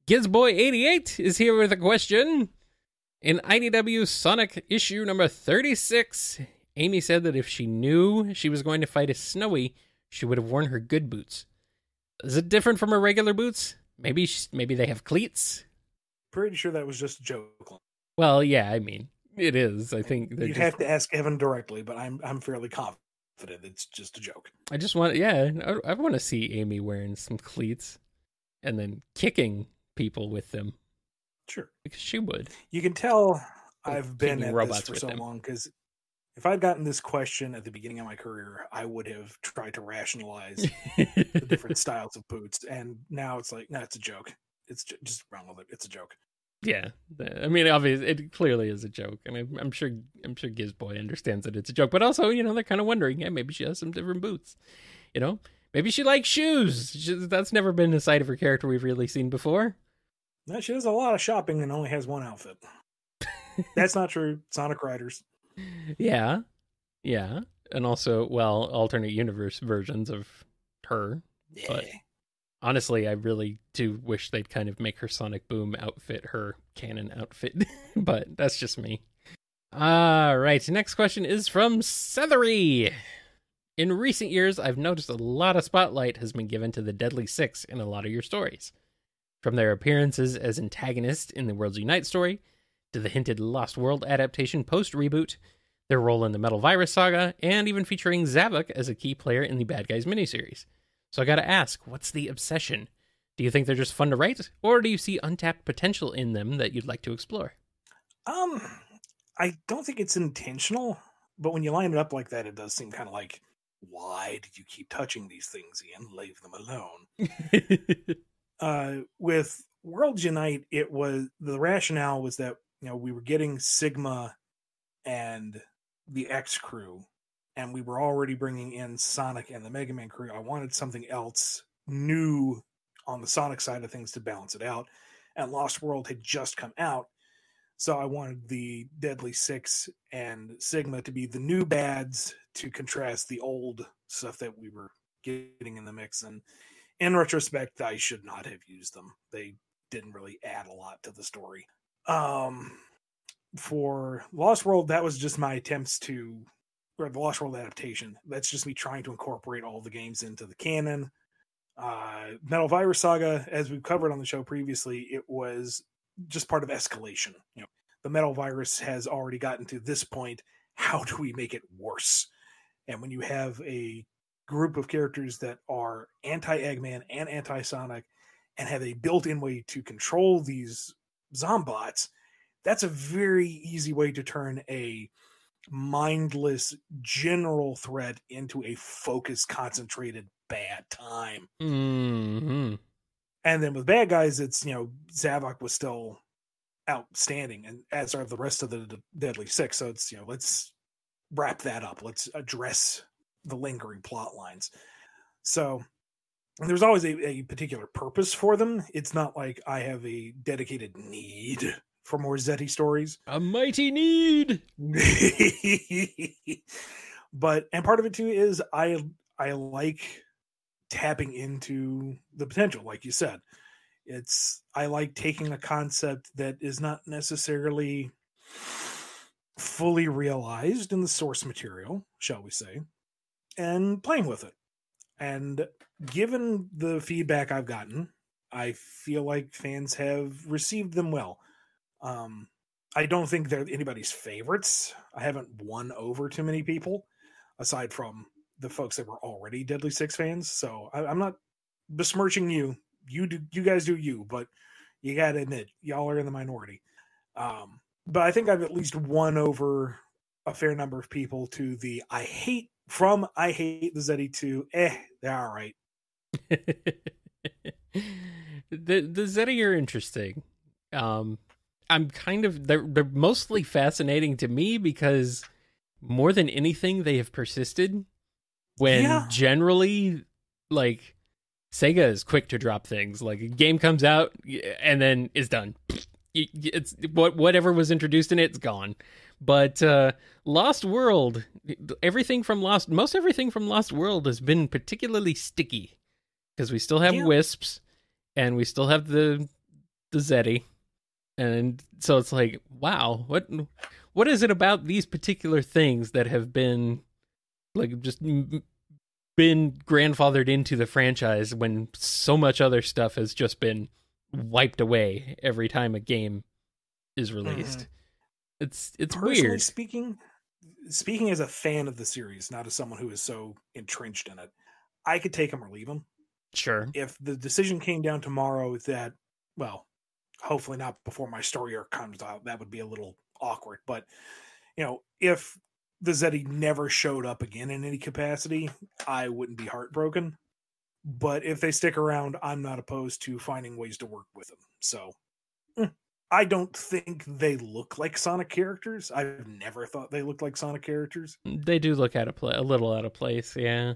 Gizboy88 is here with a question. In IDW Sonic issue number 36, Amy said that if she knew she was going to fight a Snowy, she would have worn her good boots. Is it different from her regular boots? Maybe they have cleats? Pretty sure that was just a joke. Well, yeah, I mean, it is. I think you'd have to ask Evan directly, but I'm fairly confident it's just a joke. I want to see Amy wearing some cleats and then kicking people with them. Sure, because she would. You can tell I've been at this for so long, because if I'd gotten this question at the beginning of my career, I would have tried to rationalize the different styles of boots, and now it's like, no, it's a joke. It's just run with it. It's a joke. Yeah, I mean, obviously, it clearly is a joke. I mean, I'm sure Gizboy understands that it's a joke, but also, they're kind of wondering, yeah, maybe she has some different boots. Maybe she likes shoes. That's never been a side of her character we've really seen before. No, she does a lot of shopping and only has one outfit. That's not true. Sonic Riders. Yeah, and also, well, alternate universe versions of her. Yeah. But honestly, I really do wish they'd kind of make her Sonic Boom outfit her canon outfit, but that's just me. All right, next question is from Sethery. In recent years, I've noticed a lot of spotlight has been given to the Deadly Six in a lot of your stories. From their appearances as antagonists in the Worlds Unite story, to the hinted Lost World adaptation post-reboot, their role in the Metal Virus saga, and even featuring Zavok as a key player in the Bad Guys miniseries. So I gotta ask, what's the obsession? Do you think they're just fun to write, or do you see untapped potential in them that you'd like to explore? I don't think it's intentional, but when you line it up like that, it does seem kind of like, why did you keep touching these things, Ian? Leave them alone. With Worlds Unite, the rationale was that we were getting Sigma and the X crew, and we were already bringing in Sonic and the Mega Man crew. I wanted something else new on the Sonic side of things to balance it out, and Lost World had just come out, so I wanted the Deadly Six and Sigma to be the new bads to contrast the old stuff that we were getting in the mix. And in retrospect, I should not have used them. They didn't really add a lot to the story. For Lost World, that was just my attempts or the Lost World adaptation. That's just me trying to incorporate all the games into the canon. Metal Virus Saga, as we've covered on the show previously, it was just part of escalation. The Metal Virus has already gotten to this point. How do we make it worse? And when you have a group of characters that are anti-Eggman and anti-Sonic and have a built-in way to control these Zombots, that's a very easy way to turn a mindless general threat into a focused, concentrated bad time. Mm-hmm. And then with Bad Guys, it's, Zavok was still outstanding, and as are the rest of the Deadly Six. So it's, let's wrap that up. Let's address the lingering plot lines. So there's always a particular purpose for them. It's not like I have a dedicated need for more Zeti stories. A mighty need. And part of it too is I like tapping into the potential, like you said. I like taking a concept that is not necessarily fully realized in the source material, shall we say, and playing with it. And given the feedback I've gotten, I feel like fans have received them well. I don't think they're anybody's favorites. I haven't won over too many people, aside from the folks that were already Deadly Six fans. So I'm not besmirching you. You guys do you, but you gotta admit, y'all are in the minority. But I think I've at least won over a fair number of people to the I hate the Zeti to they're all right. The Zeti are interesting. I'm kind of they're mostly fascinating to me because more than anything they have persisted when generally like Sega is quick to drop things. Like a game comes out and then is done. It's whatever was introduced in it's gone. But Lost World, most everything from Lost World has been particularly sticky because we still have wisps and we still have the Zeti. And so it's like, wow, what is it about these particular things that have been like just been grandfathered into the franchise when so much other stuff has just been wiped away every time a game is released? It's weird. Speaking as a fan of the series, not as someone who is so entrenched in it, I could take them or leave them. Sure. If the decision came down tomorrow that, well, hopefully not before my story arc comes out, that would be a little awkward. But, if the Zeti never showed up again in any capacity, I wouldn't be heartbroken. But if they stick around, I'm not opposed to finding ways to work with them. So I don't think they look like Sonic characters. I've never thought they looked like Sonic characters. They do look a little out of place, yeah.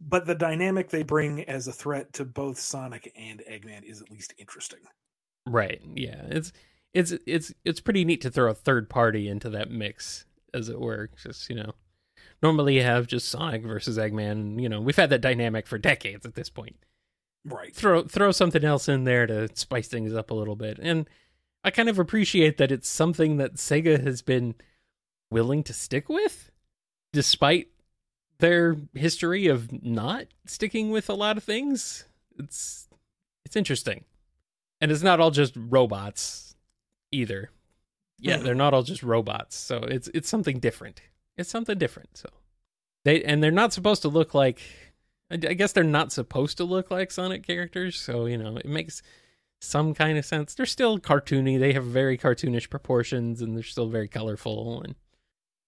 But the dynamic they bring as a threat to both Sonic and Eggman is at least interesting. Right. Yeah. It's pretty neat to throw a third party into that mix, as it were. Just, normally you have just Sonic versus Eggman. We've had that dynamic for decades at this point. Right. Throw something else in there to spice things up a little bit. And I kind of appreciate that it's something that Sega has been willing to stick with, despite their history of not sticking with a lot of things. It's interesting. And it's not all just robots either. Yeah, they're not all just robots. So it's something different. It's something different. So they're not supposed to look like, I guess they're not supposed to look like Sonic characters. So, it makes some kind of sense. They're still cartoony. They have very cartoonish proportions and they're still very colorful. And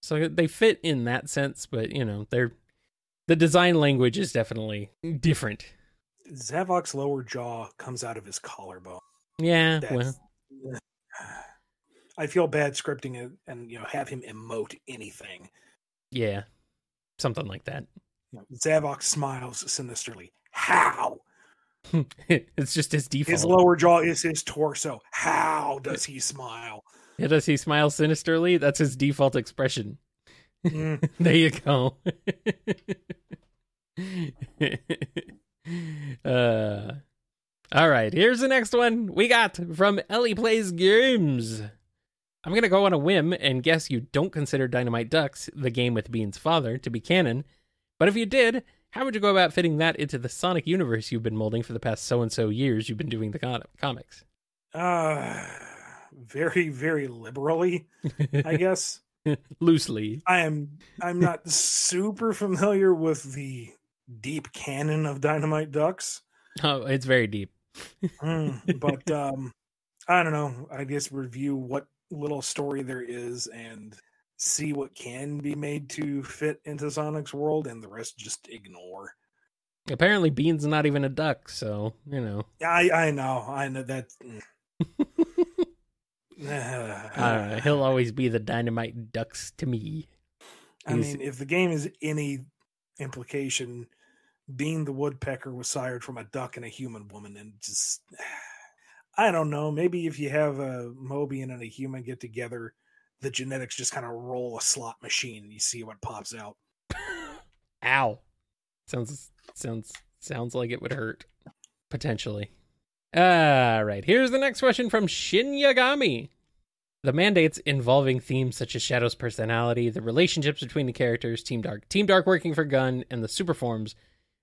so they fit in that sense, but the design language is definitely different. Zavok's lower jaw comes out of his collarbone. Yeah, I feel bad scripting it and have him emote anything. Yeah, something like that. Zavok smiles sinisterly. How? It's just his default. His lower jaw is his torso. How does he smile? Yeah, does he smile sinisterly? That's his default expression. There you go. All right, here's the next one we got from Ellie Plays Games. I'm going to go on a whim and guess you don't consider Dynamite Ducks, the game with Bean's father, to be canon. But if you did, how would you go about fitting that into the Sonic universe you've been molding for the past so-and-so years you've been doing the comics? Very, very liberally, I guess. Loosely. I'm not super familiar with the deep canon of Dynamite Ducks. Oh, it's very deep. But I don't know. I guess review what little story there is and see what can be made to fit into Sonic's world, and the rest just ignore. Apparently, Bean's not even a duck, so I know that. He'll always be the Dynamite Ducks to me. I mean, if the game is any implication, Bean the Woodpecker was sired from a duck and a human woman, and just, I don't know, maybe if you have a Mobian and a human get together, the genetics just kind of roll a slot machine and you see what pops out. Ow. Sounds like it would hurt. Potentially. All right, here's the next question from Shin Yagami. The mandates involving themes such as Shadow's personality, the relationships between the characters, Team Dark working for Gun, and the super forms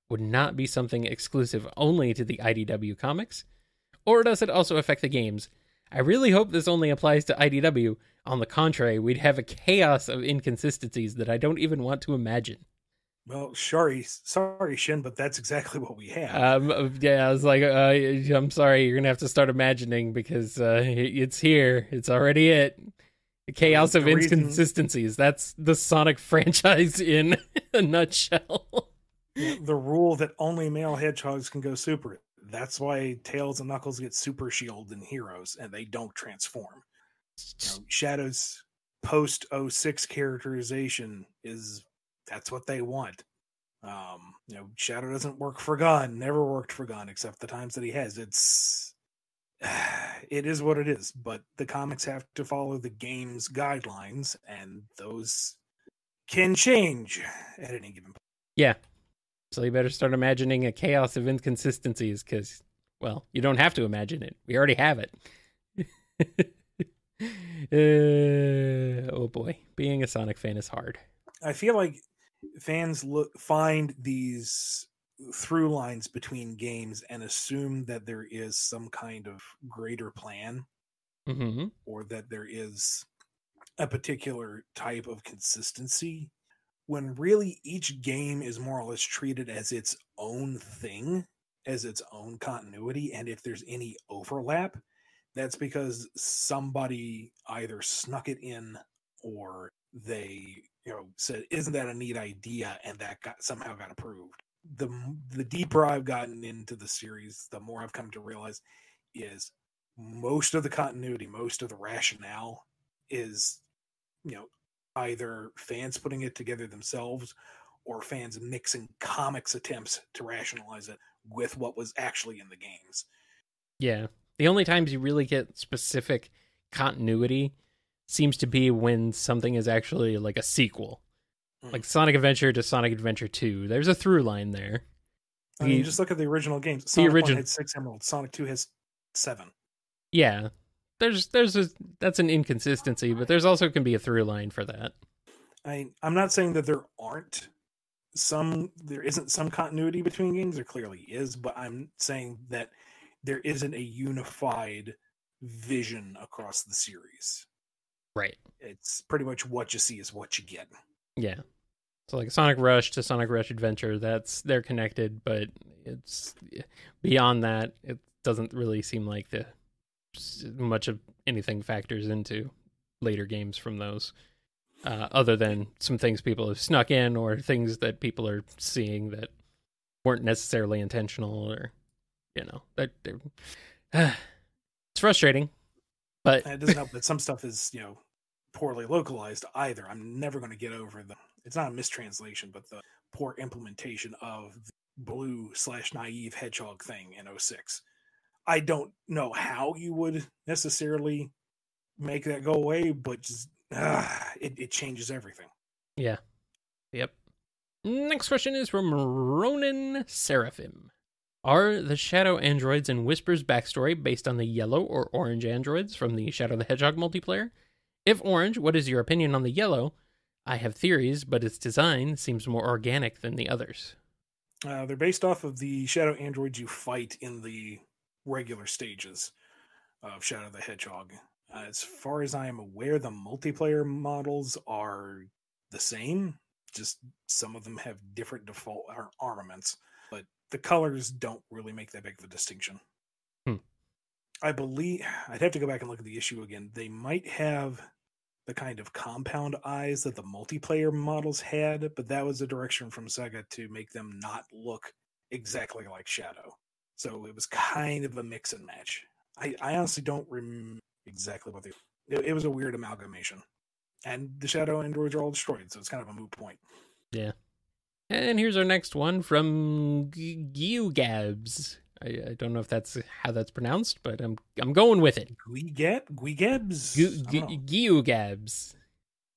would not be something exclusive only to the IDW comics? Or does it also affect the games? I really hope this only applies to IDW. On the contrary, we'd have a chaos of inconsistencies that I don't even want to imagine. Well, sorry, Shin, but that's exactly what we have. Yeah, I was like, I'm sorry, you're going to have to start imagining because it's here. It's already it. The chaos of inconsistencies. That's the Sonic franchise in a nutshell. The rule that only male hedgehogs can go super. That's why Tails and Knuckles get Super Shield in Heroes, and they don't transform. Shadow's post 06 characterization that's what they want. Shadow doesn't work for Gun, never worked for Gun, except the times that he has. It is what it is, but the comics have to follow the game's guidelines, and those can change at any given point. Yeah. So you better start imagining a chaos of inconsistencies, because, well, you don't have to imagine it. We already have it. Oh boy, being a Sonic fan is hard. I feel like fans find these through lines between games and assume that there is some kind of greater plan, or that there is a particular type of consistency, when really each game is more or less treated as its own thing, as its own continuity. And if there's any overlap, that's because somebody either snuck it in, or they said, isn't that a neat idea, and that somehow got approved. The deeper I've gotten into the series, the more I've come to realize is most of the continuity, most of the rationale is, either fans putting it together themselves, or fans mixing comics attempts to rationalize it with what was actually in the games. Yeah. The only times you really get specific continuity seems to be when something is actually like a sequel. Like Sonic Adventure to Sonic Adventure 2. There's a through line there. I mean, just look at the original games. Sonic 1 had 6 emeralds. Sonic 2 has 7. Yeah. That's an inconsistency, but there's also can be a through line for that. I'm not saying that there isn't some continuity between games. There clearly is, but I'm saying that there isn't a unified vision across the series. Right. It's pretty much what you see is what you get. Yeah. So like Sonic Rush to Sonic Rush Adventure, they're connected, but it's beyond that, it doesn't really seem like much of anything factors into later games from those, other than some things people have snuck in, or things that people are seeing that weren't necessarily intentional, or that it's frustrating. But it doesn't help that some stuff is poorly localized either. I'm never going to get over it's not a mistranslation, but the poor implementation of the blue/naive hedgehog thing in 06. I don't know how you would necessarily make that go away, but just it changes everything. Yeah. Yep. Next question is from Ronan Seraphim. Are the Shadow androids in Whisper's backstory based on the yellow or orange androids from the Shadow the Hedgehog multiplayer? If orange, what is your opinion on the yellow? I have theories, but its design seems more organic than the others. They're based off of the Shadow androids you fight in the regular stages of Shadow the Hedgehog. As far as I am aware, the multiplayer models are the same, just some of them have different default armaments, but the colors don't really make that big of a distinction. I believe I'd have to go back and look at the issue again. They might have the kind of compound eyes that the multiplayer models had, but that was a direction from Sega to make them not look exactly like Shadow. So it was kind of a mix and match. I honestly don't remember exactly what it was a weird amalgamation. And the Shadow androids are all destroyed, so it's kind of a moot point. Yeah. And here's our next one from Gyugabs. I don't know if that's how that's pronounced, but I'm going with it. Gyugabs? Gyugabs.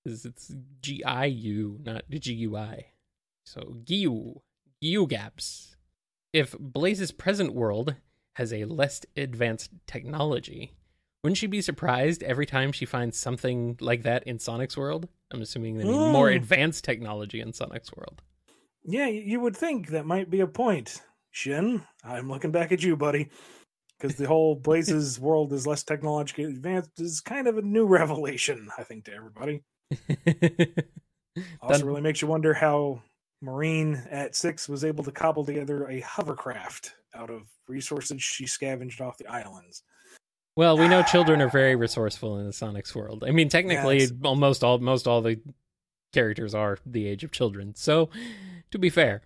It's G-I-U, not G-U-I. So Gyugabs. If Blaze's present world has a less advanced technology, wouldn't she be surprised every time she finds something like that in Sonic's world? I'm assuming they mean more advanced technology in Sonic's world. Yeah, you would think that might be a point. Shin, I'm looking back at you, buddy, because the whole Blaze's world is less technologically advanced is kind of a new revelation, I think, to everybody. Also really makes you wonder how Marine at 6 was able to cobble together a hovercraft out of resources she scavenged off the islands. Well, we know children are very resourceful in the Sonic's world. I mean, technically, most all the characters are the age of children. So, to be fair.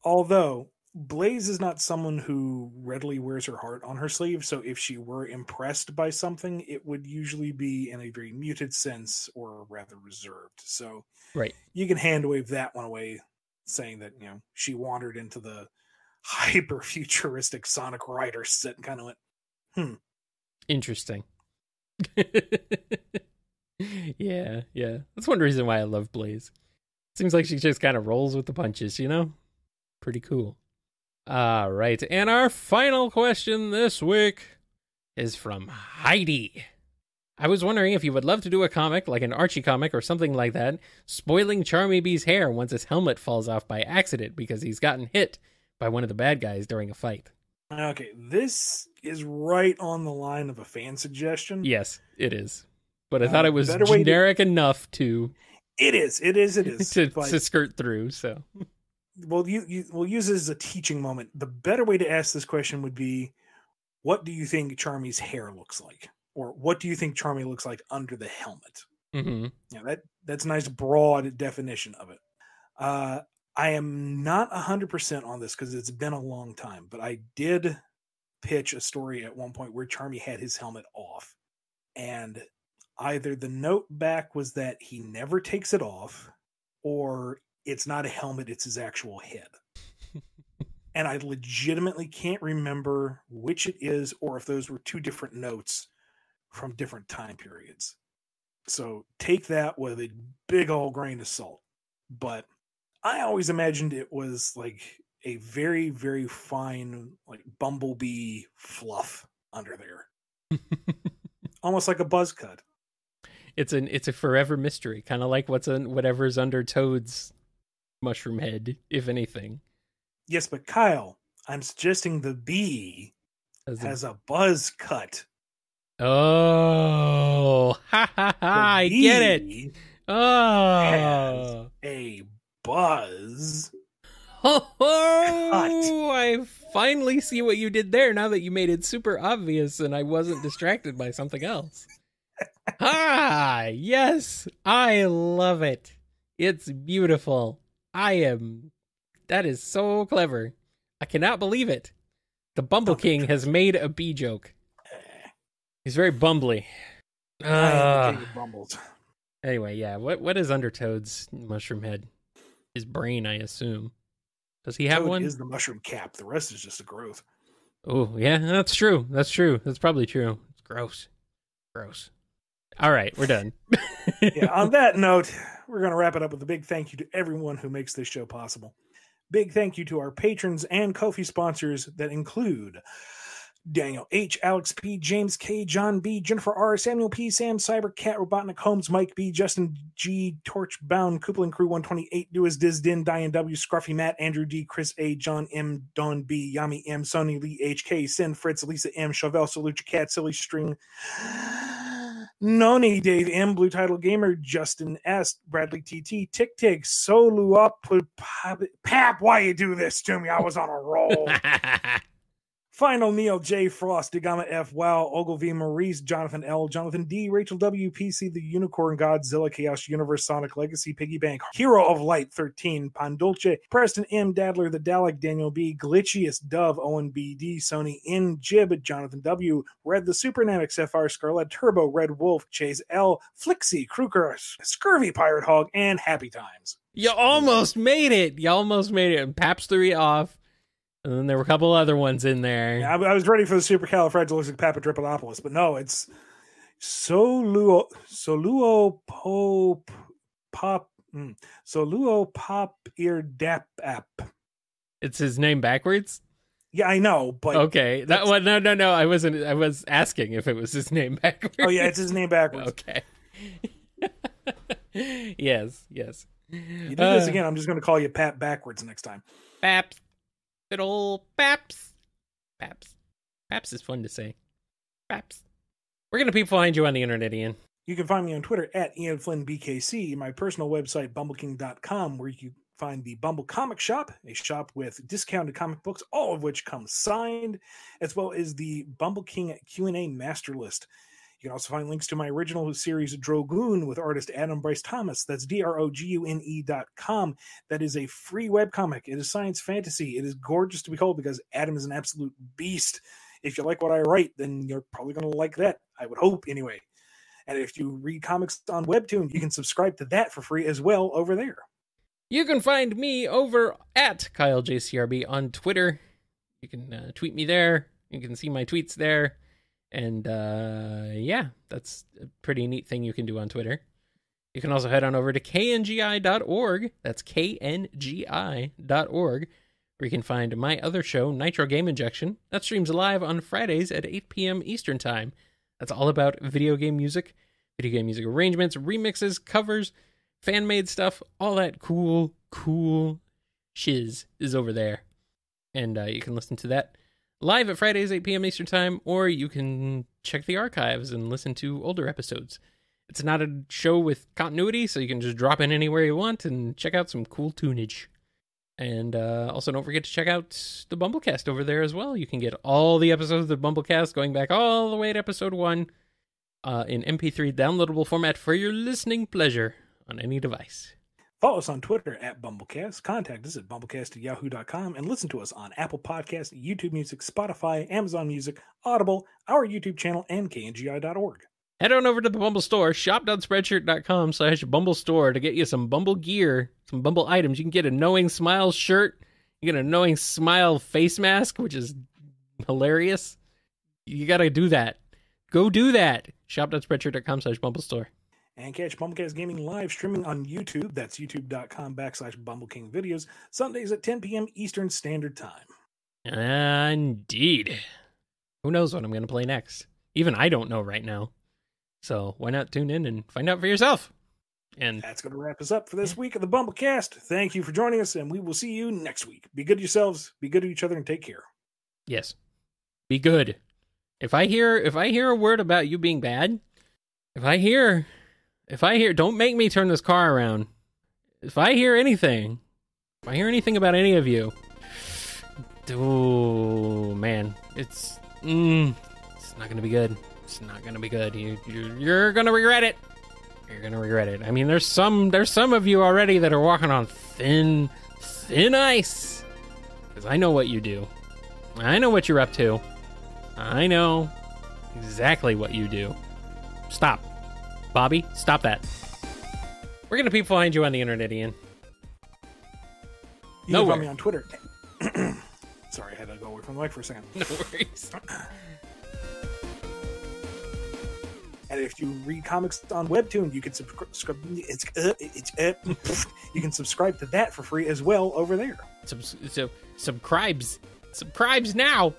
Although, Blaze is not someone who readily wears her heart on her sleeve, so if she were impressed by something, it would usually be in a very muted sense or rather reserved. So Right. you can hand wave that one away, saying that, she wandered into the hyper futuristic Sonic Rider set and kind of went, Interesting. Yeah. That's one reason why I love Blaze. Seems like she just kind of rolls with the punches, Pretty cool. All right. And our final question this week is from Heidi. I was wondering if you would love to do a comic, like an Archie comic or something like that, spoiling Charmy Bee's hair once his helmet falls off by accident because he's gotten hit by one of the bad guys during a fight. Okay, this is right on the line of a fan suggestion. Yes, it is. But I thought it was generic enough to... It is. to skirt through, so... We'll use it as a teaching moment. The better way to ask this question would be, what do you think Charmy's hair looks like? Or what do you think Charmy looks like under the helmet? Mm-hmm. That's a nice broad definition of it. I am not 100% on this because it's been a long time, but I did pitch a story at one point where Charmy had his helmet off. And either the note back was that he never takes it off, or it's not a helmet, it's his actual head. And I legitimately can't remember which it is or if those were two different notes from different time periods. So take that with a big old grain of salt. But I always imagined it was like a very, very fine, like bumblebee fluff under there. Almost like a buzz cut. It's a forever mystery, kind of like whatever's under Toad's mushroom head, if anything. Yes, but Kyle, I'm suggesting the bee has a buzz cut. Oh, I get it. Oh, has a buzz. Oh, I finally see what you did there now that you made it super obvious and I wasn't distracted by something else. Yes, I love it. It's beautiful. That is so clever. I cannot believe it. The Bumble King has made a bee joke. He's very bumbly. I am the king of bumbles. Anyway, yeah. What is under Toad's mushroom head? His brain, I assume. Does he have Toad one? is the mushroom cap. The rest is just a growth. Oh, yeah, that's true. That's probably true. It's gross. All right, we're done. Yeah, on that note, we're going to wrap it up with a big thank you to everyone who makes this show possible. Big thank you to our patrons and Ko-fi sponsors that include Daniel H., Alex P., James K., John B., Jennifer R., Samuel P., Sam Cyber, Cat Robotnik, Holmes, Mike B., Justin G., Torchbound, Koopling Crew 128, Duas Diz Din, Diane W., Scruffy Matt, Andrew D., Chris A., John M., Don B., Yami M., Sony Lee HK, Sin Fritz, Lisa M., Chauvel, Salucha Cat, Silly String, Noni, Dave M., Blue Title Gamer, Justin S., Bradley TT, Tick Tick, Solu Up, Pap, why you do this to me? I was on a roll. Final Neil J. Frost, Degama F. Wow, Ogilvy Maurice, Jonathan L., Jonathan D., Rachel W. PC, The Unicorn, Godzilla, Chaos Universe, Sonic Legacy, Piggy Bank, Hero of Light 13, Pandolce, Preston M. Dadler, The Dalek, Daniel B., Glitchiest Dove, Owen BD, Sony N. Jib, Jonathan W., Red the Supernamic, Sapphire Scarlet, Turbo, Red Wolf, Chase L., Flixie, Kruger, Scurvy Pirate Hog, and Happy Times. You almost made it. And Paps 3 off. And then there were a couple other ones in there. Yeah, I was ready for the Supercalifragilisticexpialidocious, but no, it's Soluo Pop Ear Dap App. It's his name backwards? Yeah, I know, but okay. That one no. I was asking if it was his name backwards. Oh yeah, it's his name backwards. Okay. Yes. You do this again, I'm just gonna call you Pap backwards next time. Paps. Good old Paps. Paps is fun to say. Paps. Where can people find you on the internet, Ian? You can find me on Twitter at Ian Flynn BKC, my personal website, bumbleking.com, where you can find the Bumble Comic Shop, a shop with discounted comic books, all of which come signed, as well as the Bumble King Q&A Master List. You can also find links to my original series, Drogoon, with artist Adam Bryce Thomas. That's DROGUNE.com. That is a free webcomic. It is science fantasy. It is gorgeous to behold because Adam is an absolute beast. If you like what I write, then you're probably going to like that. I would hope, anyway. And if you read comics on Webtoon, you can subscribe to that for free as well over there. You can find me over at KyleJCRB on Twitter. You can tweet me there. You can see my tweets there. And yeah, that's a pretty neat thing you can do on Twitter. You can also head on over to kngi.org. That's kngi.org, where you can find my other show, Nitro Game Injection. That streams live on Fridays at 8 p.m. Eastern Time. That's all about video game music arrangements, remixes, covers, fan-made stuff, all that cool shiz is over there. And you can listen to that live at Fridays, 8 p.m. Eastern Time, or you can check the archives and listen to older episodes. It's not a show with continuity, so you can just drop in anywhere you want and check out some cool tunage. And also don't forget to check out the Bumblecast over there as well. You can get all the episodes of the Bumblecast going back all the way to episode 1 in MP3 downloadable format for your listening pleasure on any device. Follow us on Twitter at Bumblecast. Contact us at bumblecast@yahoo.com and listen to us on Apple Podcasts, YouTube Music, Spotify, Amazon Music, Audible, our YouTube channel, and kngi.org. Head on over to the Bumble store, shop.spreadshirt.com/Bumble Store to get you some Bumble gear, some Bumble items. You can get a Knowing Smile shirt. You get a Knowing Smile face mask, which is hilarious. You got to do that. Go do that. Shop.spreadshirt.com/Bumble Store. And catch Bumblecast Gaming live streaming on YouTube. That's youtube.com/BumbleKing videos. Sundays at 10 p.m. Eastern Standard Time. Indeed. Who knows what I'm going to play next? Even I don't know right now. So why not tune in and find out for yourself? And that's going to wrap us up for this week of the Bumblecast. Thank you for joining us, and we will see you next week. Be good to yourselves, be good to each other, and take care. Yes. Be good. If I hear a word about you being bad, if I hear, don't make me turn this car around. If I hear anything about any of you, oh man, it's not going to be good. It's not going to be good. You're going to regret it. You're going to regret it. I mean, there's some of you already that are walking on thin ice. Because I know what you do. I know what you're up to. I know exactly what you do. Stop. Bobby, stop that. Where can the people find you on the internet, Ian? You can find me on Twitter. Sorry, I had to go away from the mic for a second. No worries. And if you read comics on Webtoon, you can you can subscribe to that for free as well over there. Subscribes now.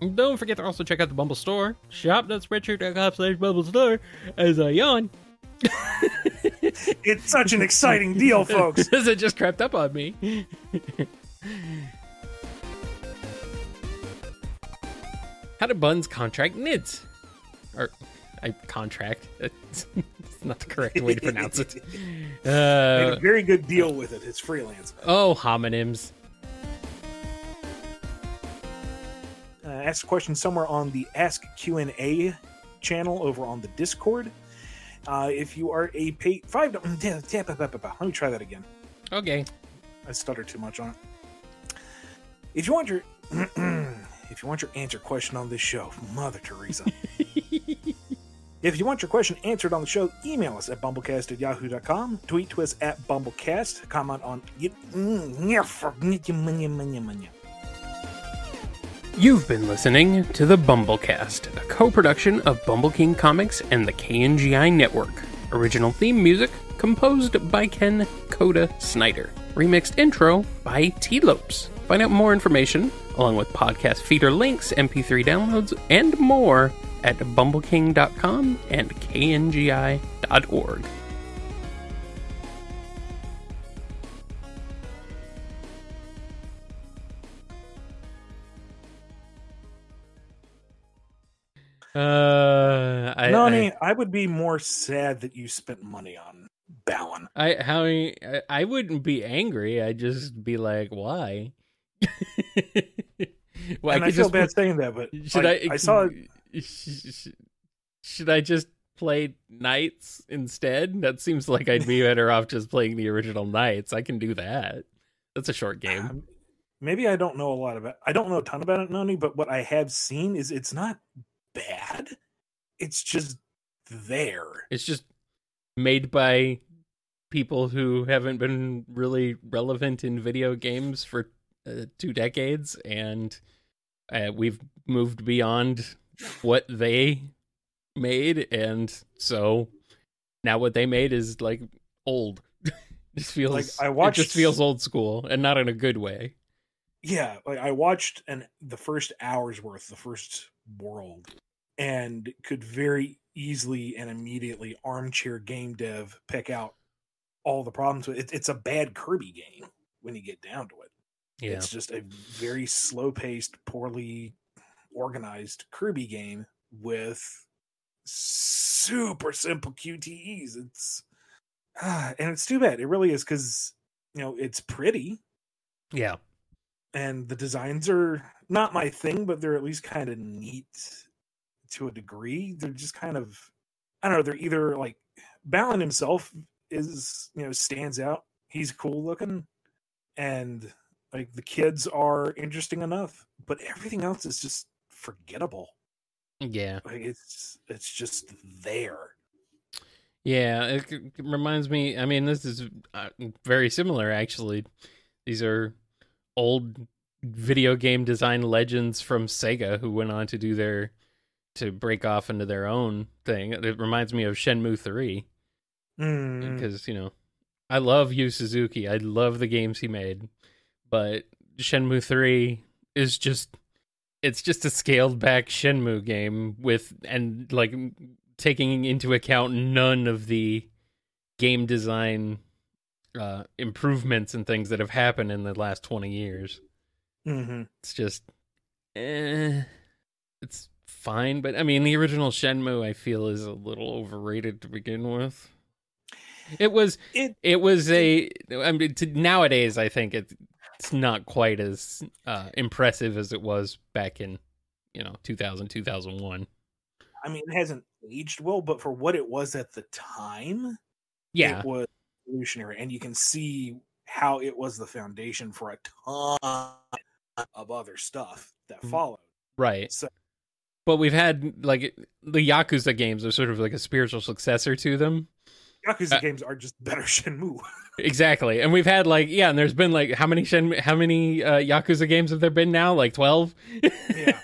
And don't forget to also check out the Bumble store, shop.spreadshirt.com/Bumble Store, as I yawn. It's such an exciting deal, folks. It just crept up on me. How do buns contract NIDS? Contract. It's not the correct way to pronounce it. Made a very good deal with it. It's freelance. Oh, homonyms. Ask a question somewhere on the Ask Q&A channel over on the Discord. If you are a let me try that again. Okay. I stuttered too much on it. If you want your answer question on this show, Mother Teresa. If you want your question answered on the show, email us at bumblecast@yahoo.com, tweet to us at bumblecast, comment on You've been listening to the Bumblecast, a co-production of Bumble King Comics and the KNGI Network. Original theme music composed by Ken Coda Snyder. Remixed intro by T-Lopes. Find out more information, along with podcast feeder links, MP3 downloads, and more at bumbleking.com and kngi.org. I would be more sad that you spent money on Balan. I wouldn't be angry. I'd just be like, why? Well, And I feel bad saying that, but should I saw should I just play Knights instead? That seems like I'd be better off just playing the original Knights. I can do that. That's a short game. Maybe I don't know a lot about. I don't know a ton about it, Noni, but what I have seen is it's not bad. It's just there. It's just made by people who haven't been really relevant in video games for 2 decades, and we've moved beyond what they made, and so now what they made is like old. Just feels Like it just feels old school, and not in a good way. Yeah, like I watched the first hour's worth, the first world, and could very easily and immediately armchair game dev pick out all the problems with it. It's a bad Kirby game when you get down to it. Yeah. It's just a very slow-paced, poorly organized Kirby game with super simple QTEs. It's and it's too bad. It really is, because it's pretty. Yeah. And the designs are not my thing, but they're at least kind of neat to a degree. They're just kind of, I don't know, they're either like Balan himself is, stands out. He's cool looking, and like the kids are interesting enough, but everything else is just forgettable. Yeah. Like it's just there. Yeah, it reminds me, I mean, this is very similar, actually. These are old video game design legends from Sega who went on to break off into their own thing. It reminds me of Shenmue 3. Because, I love Yu Suzuki. I love the games he made. But Shenmue 3 is it's just a scaled back Shenmue game and like taking into account none of the game design improvements and things that have happened in the last 20 years. Mm-hmm. It's just it's fine, but I mean the original Shenmue I feel is a little overrated to begin with. It was nowadays I think it's not quite as impressive as it was back in 2000, 2001. I mean, it hasn't aged well, but for what it was at the time, yeah, it was revolutionary, and you can see how it was the foundation for a ton of other stuff that followed. Right. So, but we've had like the Yakuza games are sort of like a spiritual successor to them. Yakuza games are just better Shenmue. Exactly. And we've had and there's been like how many Yakuza games have there been now? Like 12? Yeah.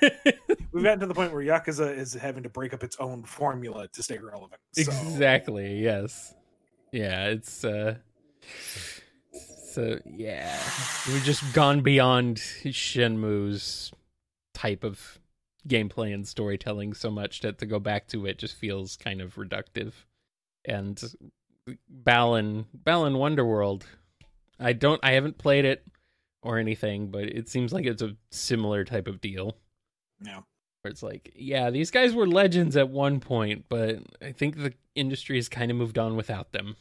We've gotten to the point where Yakuza is having to break up its own formula to stay relevant. So. Exactly, yes. Yeah, it's so yeah. We've just gone beyond Shenmue's type of gameplay and storytelling so much that to go back to it just feels kind of reductive. And Balan Wonderworld, I haven't played it or anything, but it seems like it's a similar type of deal. Yeah. Where it's like, yeah, these guys were legends at one point, but I think the industry has kind of moved on without them.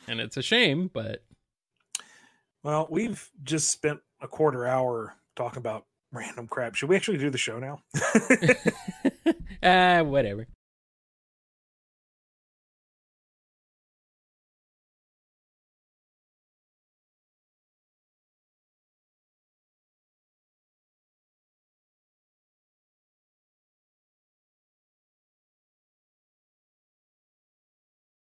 And it's a shame, but... Well, we've just spent a quarter hour talking about random crap. Should we actually do the show now? Whatever.